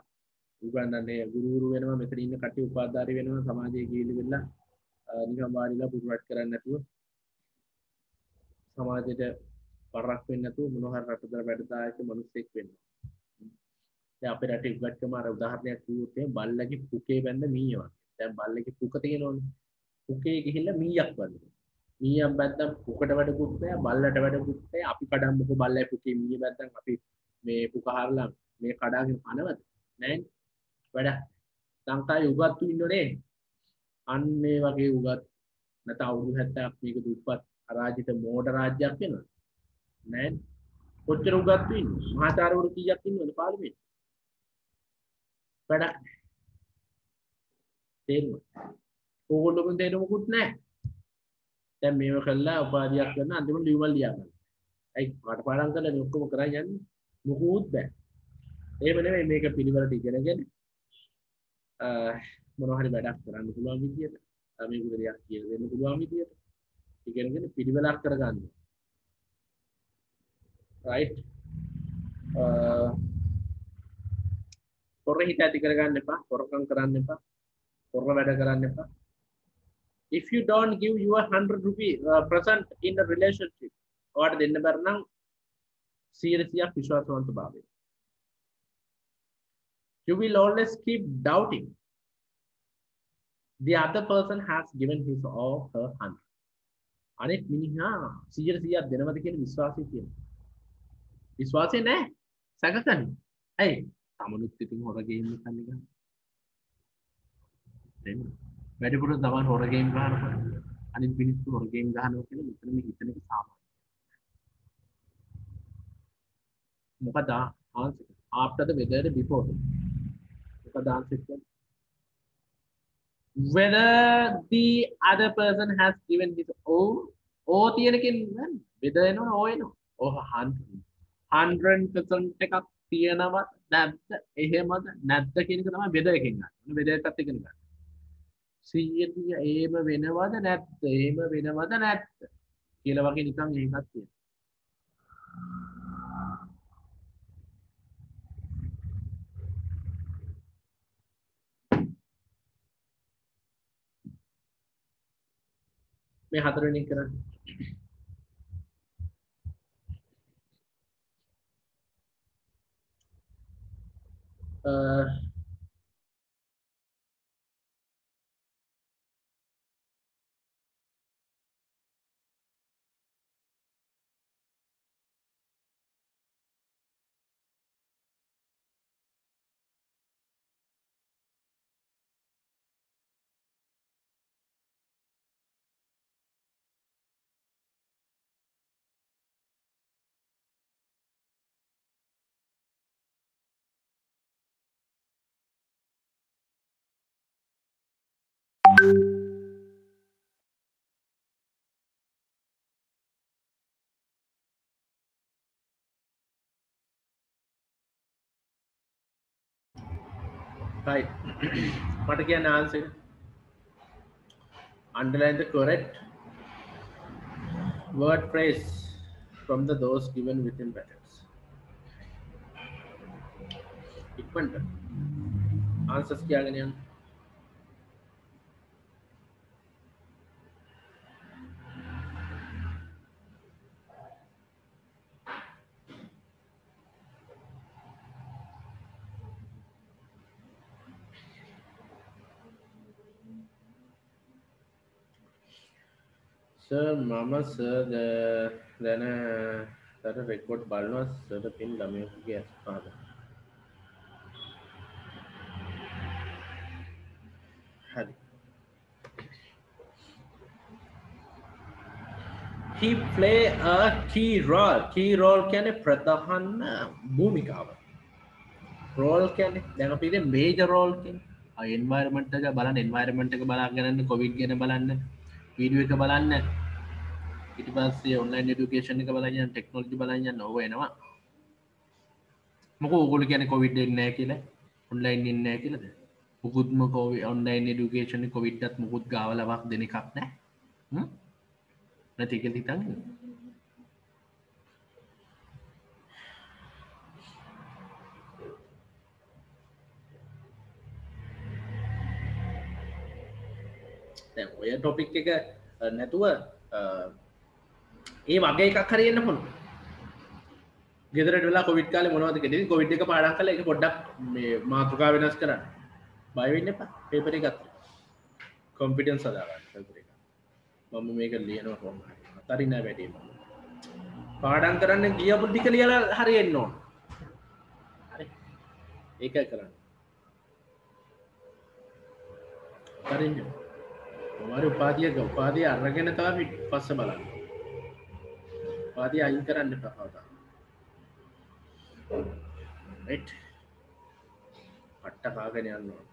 උගන්නන්නේ ගුරුවරු වෙනවා මෙතන ඉන්න කට්ටිය උපාධාරී වෙනවා සමාජයේ ගිහිල්ලා නිකම් වාඩිලා පුරුවට කරන්නේ නැතුව සමාජයට පරක් වෙන්නේ නැතුව මොන හරි රටදර වැඩදායක මිනිස්සෙක් වෙනවා. දැන් අපේ රටේ උගත්කම අර උදාහරණයක් කිව්වොත් එහෙනම් බල්ලගේ පුකේ බැඳ මීය වගේ. දැන් බල්ලගේ පුක තියෙනවනේ. පුකේ ගිහිල්ලා මීයක් බඳිනවා. මීයක් බැද්දම් පුකට වැඩකුත් නැහැ බල්ලට වැඩකුත් නැහැ. අපි කඩම්මකෝ බල්ලයි පුකේ මීය බැද්දම් අපි මේ පුක හරලා මේ කඩාගෙන කනවද? නැහැ. වැඩ ලංකාවේ උගත්තු ඉන්නෝනේ. අන්න මේ වගේ උගත් නැත්නම් අවුරුදු 70ක් මේක දුප්පත් අරාජිත මෝඩ රාජ්‍යයක් වෙනවා. නෑ. කොච්චර උගත්තු ඉන්නේ? මහාචාර්යවරු කීයක් ඉන්නවද පාර්ලිමේන්තුවේ? වැඩක්. තේරුණා. ඕගොල්ලෝගෙන් තේරුම මොකුත් නෑ. දැන් මේව කළා උපාධියක් ගන්න අන්තිමට ලියුමක් ලියා ගන්න. අයි පාඩම් කරලා ඔක්කොම කරා යන්නේ. මොකුත් බෑ. එහෙම නෙමෙයි මේක පිළිවෙලට ඉගෙනගෙන මොනවා හරි වැඩක් කරන්න පුළුවන් විදියට මේකට දෙයක් කියලා දෙන්න පුළුවන් විදියට ඉගෙනගෙන පිළිවෙලක් කරගන්න. right හොර හිත ඇති කරගන්න එපා. හොරකම් කරන්න එපා. හොර වැඩ කරන්න එපා. if you don't give your 100 rupee present in a relationship ඔයාට දෙන්න බැර නම් 100ක් විශ්වාසවන්ත භාවය. You will always keep doubting the other person has given his or her 100. අනෙක් මිනිහා 100ක් දෙනවද කියන විශ්වාසය තියෙනවා. විශ්වාසය නැහැ. සැකකන්නේ. ඇයි? තමනුත් ඉතින් හොර ගේම් එකක් ගන්න. එහෙනම් වැඩිපුර තමන් හොර ගේම් ගන්නකොට අනිත් මිනිස්සු හොර ගේම් ගන්නවා කියලා මෙතන මේ හිතන එක සාමාන්‍යයි. මොකද answer after the weather before. මොකද answer whether the other person has given his or තියෙනකින් whether එනවා or එනවා 100% එකක් තියෙනවද නැද්ද එහෙමද නැද්ද කියන එක තමයි whether එකෙන් ගන්න. whether එකත් ඉගෙන ගන්න. 100 එහෙම වෙනවද නැද්ද එහෙම වෙනවද නැද්ද කියලා වගේ නිකන් එකක් තියෙනවා. මේ 4 වෙනි එක කරන්නේ Right. මට කියන්න answer එක. Underline the correct word phrase from the those given within brackets. ඉක්මනට answers කියගෙන යන්න. Sir, Mama, sir, then that record බලනවා sir pin ළමයෙකුගේ අස්පාද. හරි. He play a key role. Key role කියන්නේ ප්‍රධාන භූමිකාව. Role කියන්නේ දැන් අපි ඉතින් major role කියන්නේ environment එක බලන්න environment එක බලාගෙන covid ගැන බලන්න වීඩියෝ එක බලන්න ඊට පස්සේ online education එක බලන්න technology බලන්න යන්න ඕව එනවා. මොකෝ ඕගොල්ලෝ කියන්නේ covid එන්නේ නැහැ කියලා online ඉන්නේ නැහැ කියලාද? මුකුත්ම online education covid එකත් මුකුත් ගාවලවක් දෙන එකක් නැහැ. නැති කියලා හිතන්නේ. දැන් ඔය ටොපික් එක නැතුව ඒ වගේ එකක් හරි එන්න පුළුවන්. ගෙදරට වෙලා කොවිඩ් කාලේ මොනවද කියලා ඉතින් කොවිඩ් එක පාඩම් කරලා ඒක පොඩ්ඩක් මේ මාතෘකාව වෙනස් කරන්න. බය වෙන්න එපා. පේපර් එක ගත්තා. කොන්ෆිඩන්ස් හදාගන්න පේපර් එක. මම මේක ලියනවා කොහොමද? අතරින් නෑ වැඩි මම. පාඩම් කරන්න ගියපු ටික ලියලා හරි එන්න ඕන. හරි. ඒකයි කරන්න. අතරින් ඔයාලා උපාධිය අරගෙන තමයි පස්සේ බලන්න. උපාධිය අයින් කරන්න එපා කවදා. right පට්ට කාගෙන යන්න ඕන.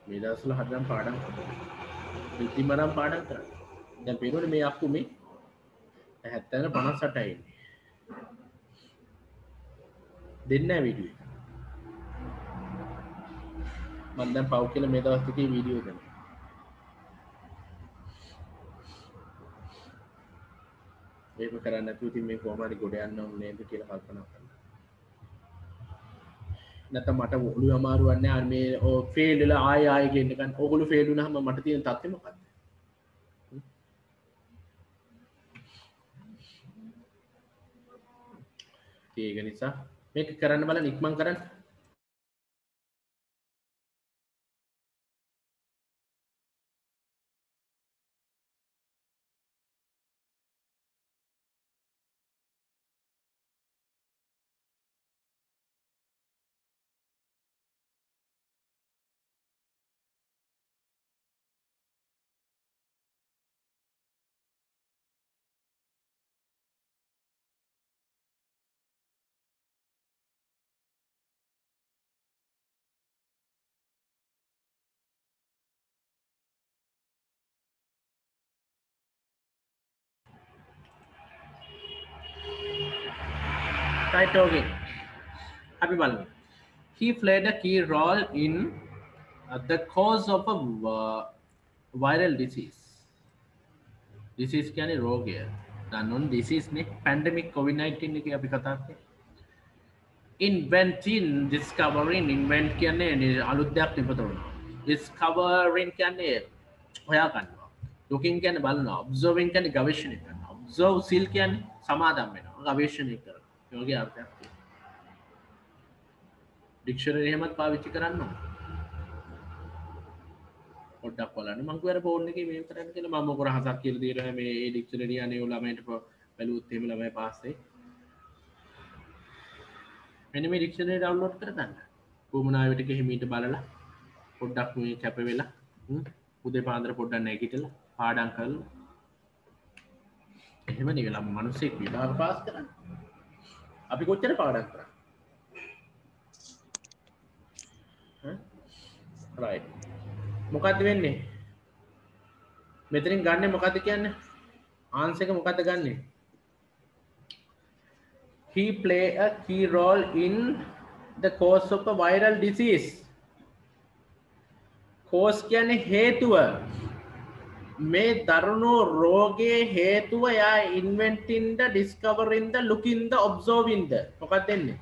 මේ දවස්වල හදන්න පාඩම් කරන්න. ඉතිමනම් පාඩම් කරන්න. දැන් පේනවනේ මේ අක්කු මේ 70 58යි ඉන්නේ. දෙන්නේ නැහැ වීඩියෝ එක. මම දැන් පව් කියලා මේ දවස් ටිකේ වීඩියෝ කරනවා. ඒක කරන්නේ නැතුව ඉතින් මේ කොහොම හරි ගොඩ යන්න ඕනේ නේද කියලා කල්පනා කරනවා. නැත්නම් මට ඔළුව අමාරුවක් නැහැ මේ ෆේල් වෙලා ආයෙ ගෙන්න ගන්න. ඕගොල්ලෝ ෆේල් වුණාම මට තියෙන තත්ත්වය මොකක්ද? ඒක නිසා මේක කරන්න බලන්න ඉක්මන් කරන්න. Try talking. Happy Balmi. He played a key role in the cause of a viral disease. Disease क्या नहीं रोग है. Non disease ने pandemic COVID-19 ने क्या अभी कथा थे. Inventing, discovering, invent क्या ने आलुद्याक ने पता होना. Discovering क्या ने होया करना. Looking क्या ने बालना. Observing क्या ने गवेषण करना. Observe seal क्या ने समाधान में ना गवेषण करना. क्योंकि आप क्या ඩික්ෂනරි එහෙමත් පාවිච්චි කරන්න ඕන. පොඩ්ඩක් බලන්න මම කිව්වා ෆෝන් එකේ මේ කරන්න කියලා මම මොකද හසක් කියලා දීලා මේ ඒ ඩික්ෂනරි අනේ ළමයින්ට බැලුවොත් එහෙම ළමයි පාස් වෙයි. මෙන්න මේ ඩික්ෂනරි ඩවුන්ලෝඩ් කරගන්න. කොමුණාවිට හිමීට බලලා පොඩ්ඩක් මේ කැප වෙලා උදේ පාන්දර පොඩ්ඩක් නැගිටලා පාඩම් කරලා එහෙම නෙවෙයි මිනිස්සෙක් විභාග පාස් කරන්න. අපි කොච්චර පාඩම් කරා? right. මොකක්ද වෙන්නේ? මෙතනින් ගන්න මොකක්ද කියන්නේ? ආන්සර් එක මොකක්ද ගන්නෙ? He play a key role in the cause of a viral disease. cause කියන්නේ හේතුව. මේ දරුණු රෝගයේ හේතුව යා inventing the discovering the looking the observing the මොකක්ද දෙන්නේ?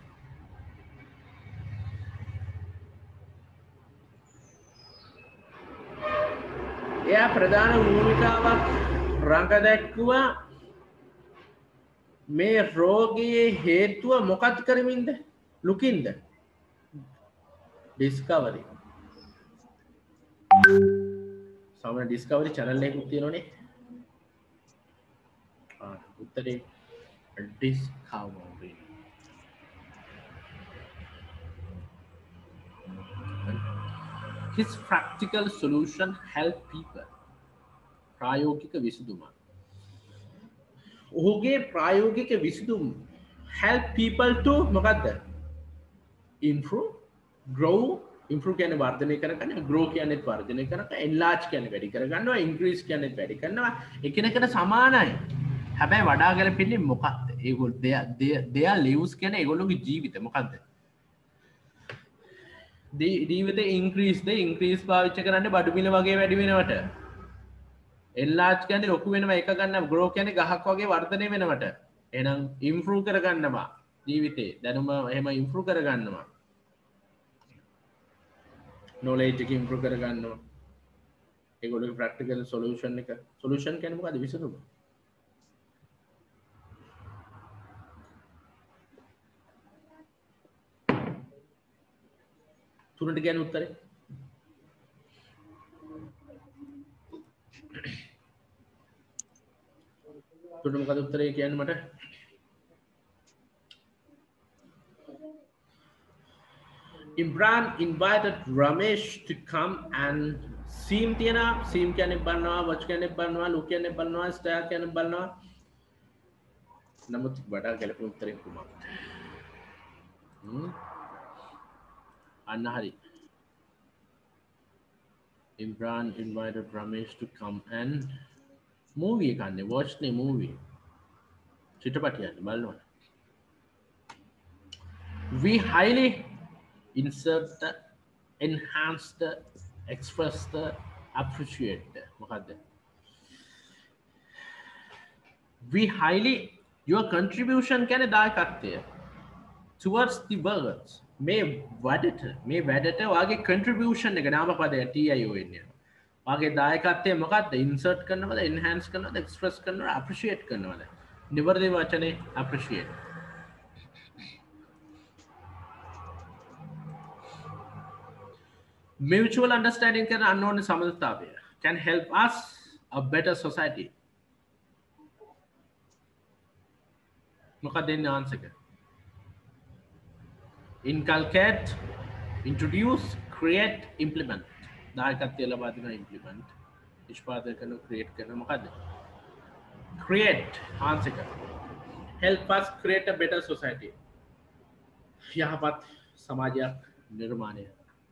එයා ප්‍රධාන භූමිකාවක් රඟ දැක්වුවා මේ රෝගයේ හේතුව මොකක්ද කරමින්ද? ලුකින්ද? ඩිස්කවරි. සමහර ඩිස්කවරි channel එකකුත් තියෙනවනේ. උත්තරේ discovery. His practical solution help people. ප්‍රායෝගික විසඳුම. ඔහුගේ ප්‍රායෝගික විසඳුම් help people to මොකද්ද? improve, grow, improve කියන්නේ වර්ධනය කරගන්න, grow කියන්නේ වර්ධනය කරගන්න, enlarge කියන්නේ වැඩි කරගන්නවා, increase කියන්නේ වැඩි කරනවා. එකිනෙකට සමානයි. හැබැයි වඩා ගැලපෙන්නේ මොකක්ද? ඒගොල්ලෝ their lives කියන්නේ ඒගොල්ලෝගේ ජීවිත මොකද්ද? ජීවිත ඉන්ක්‍රීස් පාවිච්චි කරන්න බඩු මිල වගේ වැඩි වෙනවට. enlarge කියන්නේ ලොකු වෙනවා එක ගන්න, grow කියන්නේ ගහක් වගේ වර්ධනය වෙනවට. එහෙනම් improve කරගන්නවා ජීවිතේ. දැනුම එහෙම improve කරගන්නවා. knowledge එක improve කරගන්නවා. ඒගොල්ලෝගේ practical solution එක. solution කියන්නේ මොකද්ද? විසඳුම. තුනට කියන්නේ උත්තරේ. තුනට මොකද උත්තරේ කියන්නේ මට? Imran invited Ramesh to come and seem තියනවා. seem කියන්නේ බලනවා, watch කියන්නේ බලනවා, look කියන්නේ බලනවා, stare කියන්නේ බලනවා. නමුත් වඩා ගැළපෙන උත්තරේ කුමක්ද? අන්න හරි. Imran invited Ramesh to come and movie එකන්නේ watch the movie. චිත්‍රපටයක් බලනවා. We highly insert the, enhance the, express the, appreciate the මොකද්ද? We highly your contribution කියන්නේ දායකත්වය towards the words මේ වැඩට වාගේ contribution එක නාමපදය TIO එන්නේ. වාගේ දායකත්වය මොකක්ද? insert කරනවද, enhance කරනවද, express කරනවද, appreciate කරනවද? නිවැරදි වචනේ appreciate. Mutual understanding කරන අන්‍යෝන්‍ය සමගතාවය can help us a better society. මොකක්ද දෙන්නේ ආන්සර් එක? Inculcate, introduce, create, implement. දායකත්වය ලබා දෙන implement. නිෂ්පාදනය කරන create කරන මොකද්ද? Create ආන්සර් එක. Help us create a better society. යහපත් සමාජයක් නිර්මාණය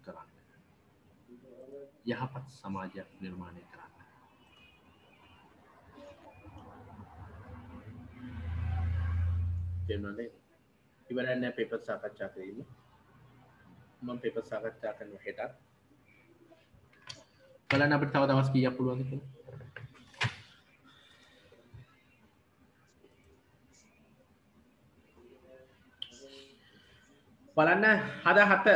කරන්න. යහපත් සමාජයක් නිර්මාණය කරන්න. තේරුණාද? ඉවරයි නෑ පේපර් සාකච්ඡා කිරීම. මම පේපර් සාකච්ඡා කරනවා හෙටත්. බලන්න අපිට තව දවස් කීයක් පුළුවන්ද කියලා. බලන්න හද 7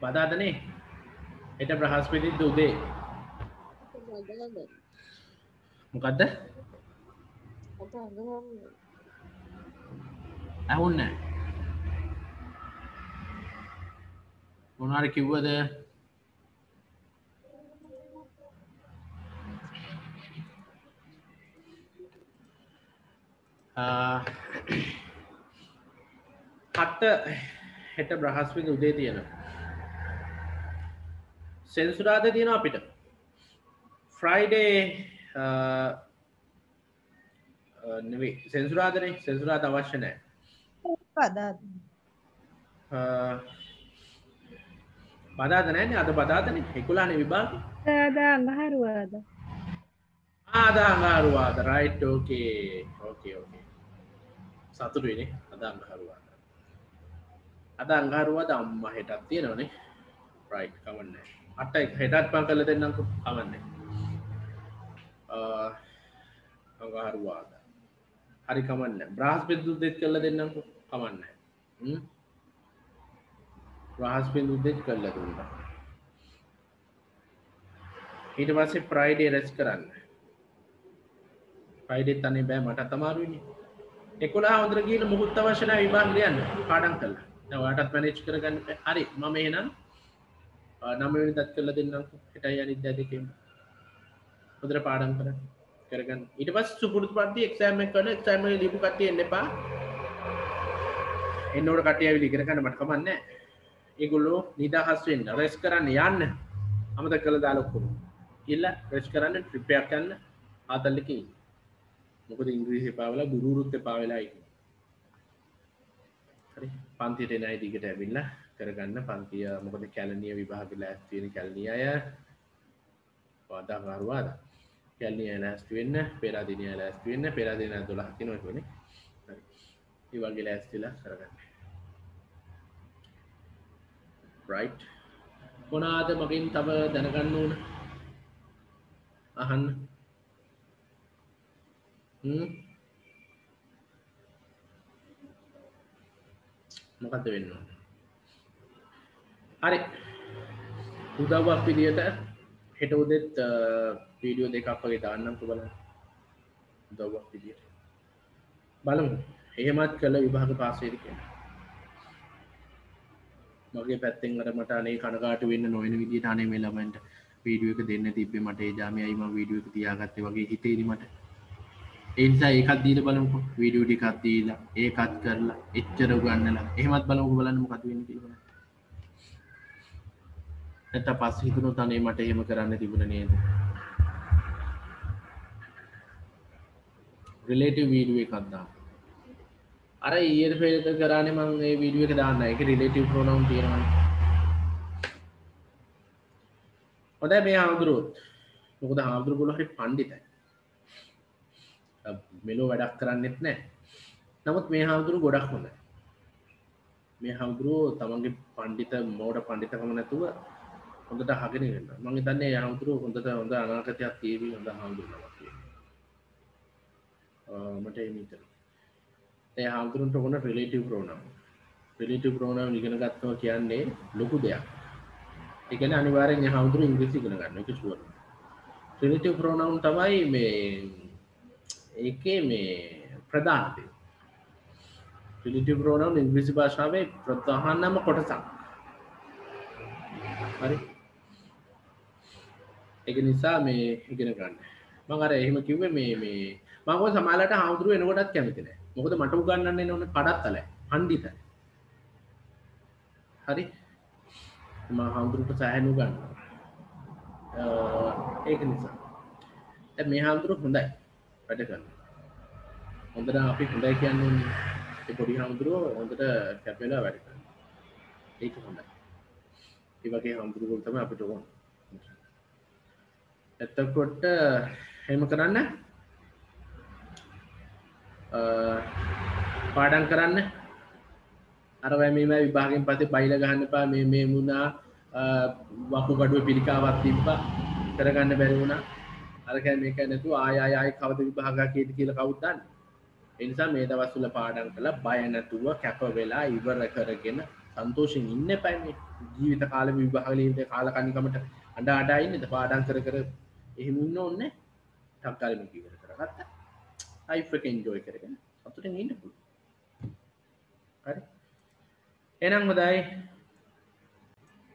බදාදනේ හෙට බ්‍රහස්පතින්ද උදේ මොකද්ද? ඇහුන්නේ මොනාර කිව්වද කට්ට හෙට බ්‍රහස්පති උදේ තියෙනවා සෙන්සුරාද තියෙනවා අපිට ෆ්‍රයිඩේ නෙවෙයි සෙන්සුරාදනේ සෙන්සුරාද අවශ්‍ය නැහැ බදාද නැන්නේ අද බදාදනේ 11නේ විභාගේ අඟහරුවාද අද අඟහරුවාද රයිට් ඕකේ සතුටු වෙන්නේ අද අඟහරුවාද අද අඟහරුවාද අම්මා හෙටක් තියෙනවනේ රයිට් කවන්නේ අට හෙටත් මම කරලා දෙන්නම්කෝ කවන්නේ අඟහරුවාද හරි කමන්නේ බ්‍රහස්පති උදේත් කරලා දෙන්නම්කෝ කමන්නේ බ්‍රහස්පති උදේත් කරලා දුන්නා ඊට පස්සේ ෆ්‍රයිඩේ රෙස්ට් කරන්න ෆ්‍රයිඩේ තනේ බෑ මට අමාරුයිනේ 11 හොඳට ගිහින් මොකුත් අවශ්‍ය නැහැ විභාග ලියන්න පාඩම් කරලා දැන් ඔයාටත් මැනේජ් කරගන්න බෑ හරි මම එහෙනම් 9 වෙනිදාත් කරලා දෙන්නම්කෝ හෙටයි අනිද්දා දෙකේම හොඳට පාඩම් කරගන්න ඊට පස්සේ සුපුරුදු පරිදි එක්සෑම් එක කරන එක්සෑම් එක ලියපු කට්ටිය එන්න එපා එන්නෝර කට්ටිය ඇවිල්ලා ඉගෙන ගන්න මට කමක් නැහැ ඒගොල්ලෝ නිදාහස් වෙන්න රෙස්ට් කරන්න යන්න අමතක කරලා දාලා ඔක්කොම කියලා රෙස්ට් කරන්න ට්‍රිප් එකක් යන්න ආතල් එකේ ඉන්න මොකද ඉංග්‍රීසි එපා වෙලා ගුරුරුත් එපා වෙලා ඉන්නේ හරි පන්තියට එන අය දිගට ඇවිල්ලා කරගන්න පන්තිය මොකද කැලණිය විභාග ලෑස්ති වෙන කැලණිය අය වදා ගාරුවාද කැලණිය ලෑස්ති වෙන්න පෙරදිනිය ලෑස්ති වෙන්න පෙරදින 12 කිනෝ කියන්නේ හරි ඒ වගේ ලෑස්තිලා කරගන්න right මොනවාද මගෙන් තව දැනගන්න ඕන අහන්න මොකද්ද වෙන්න ඕන හරි උදව්වක් විදියට හෙට උදේත් වීඩියෝ දෙකක් වගේ දාන්නම්කෝ බලන්න උදව්වක් විදියට බලමු එහෙමත් කළ විභාග පාස් වෙයිද කියලා මගේ පැත්තෙන් අර මට අනේ කනගාටු වෙන්න නොවන විදියට අනේ මේ ළමයින්ට වීඩියෝ එක දෙන්න තිබ්බේ මට ඒ ජාමයයි මම වීඩියෝ එක තියාගත්තේ වගේ හිතේනි මට ඒ නිසා ඒකත් දීලා බලමුකෝ වීඩියෝ ටිකක් දීලා ඒකත් කරලා එච්චර උගන්නලා එහෙමත් බලමුකෝ බලන්න මොකද වෙන්නේ කියලා බලන්න නැත්නම් පස්සේ හිතුනොත් අනේ මට එහෙම කරන්න තිබුණේ නේද රිලේටිව් වීඩියෝ එකක් දාන්න අර ඊයේ ෆේල් කරානේ මම මේ වීඩියෝ එක දාන්න ඒකේ රිලේටිව් ප්‍රොනවුන් තියෙනවනේ හොඳයි මේ හාමුදුරුවෝ මොකද හාමුදුරුවෝ හරි පඬිතයි මෙලෝ වැඩක් කරන්නෙත් නැහැ නමුත් මේ හාමුදුරුවෝ ගොඩක් හොඳයි මේ හාමුදුරුවෝ තමන්ගේ පඬිත මෝඩ පඬිතකම නැතුව හොඳට අහගෙන ඉන්නවා මම හිතන්නේ මේ හාමුදුරුවෝ හොඳට හොඳ අනාගතයක් තියෙවි හොඳ හාමුදුරුවෝ මට එහෙම හිතෙනවා ඒ හාමුදුරුවන්ට ඕන රිලේටිව් ප්‍රොනවුන් ඉගෙන ගන්නවා කියන්නේ ලොකු දෙයක් ඒ කියන්නේ අනිවාර්යෙන් මේ හාමුදුරුවෝ ඉංග්‍රීසි ඉගෙන ගන්න ඒක ෂුවර් රිලේටිව් ප්‍රොනවුන් තමයි මේ ඒකේ මේ ප්‍රධාන දේ රිලේටිව් ප්‍රොනවුන් ඉංග්‍රීසි භාෂාවේ ප්‍රධානම කොටසක් හරි ඒක නිසා මේ ඉගෙන ගන්න මම අර එහෙම කිව්වේ මේ මම ඔය සමාලලට හාමුදුරුවෝ එනකොටත් කැමති නැහැ මොකද මට උගන්වන්න එන ඕනේ පඩත්තලයි පඬිතයි හරි මම හාමුදුරුවෝ සෑහෙන උගන්වනවා ඒක නිසා දැන් මේ හාමුදුරුවෝ හොඳයි වැඩ කරනවා හොඳට අපි හොඳයි කියන්නේ ඒ පොඩි හාමුදුරුවෝ හොඳට කැපෙලා වැඩ කරනවා ඒක හොඳයි ඒ වගේ හාමුදුරුවෝ තමයි අපිට ඕන එතකොට එහෙම කරන්න පාඩම් කරන්න අර මේ විභාගයෙන් පස්සේ බයිලා ගහන්න එපා මේ වුණා වකුගඩුවේ පිළිකාවක් තිබ්බා කරගන්න බැරි වුණා අර කියන්නේ මේක නැතුව ආය කවද විභාගයක් කීයද කියලා කවුද දන්නේ ඒ නිසා මේ දවස්වල පාඩම් කරලා බය නැතුව කැප වෙලා ඉවර කරගෙන සන්තෝෂෙන් ඉන්න එපා මේ ජීවිත කාලෙ විභාග ලියන්න කාලකන්නිකමට අඬ ඉන්නද පාඩම් කර එහෙම ඉන්න ඕනේ ටක් ගාලා මේක ඉවර කරගත්තා ලයිෆ් එක එන්ජොයි කරගෙන සතුටින් ඉන්න පුළුවන් හරි එහෙනම් හොඳයි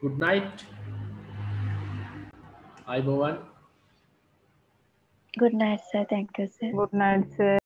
good night අයබෝවන් Good night, sir. Thank you, sir. Good night, sir.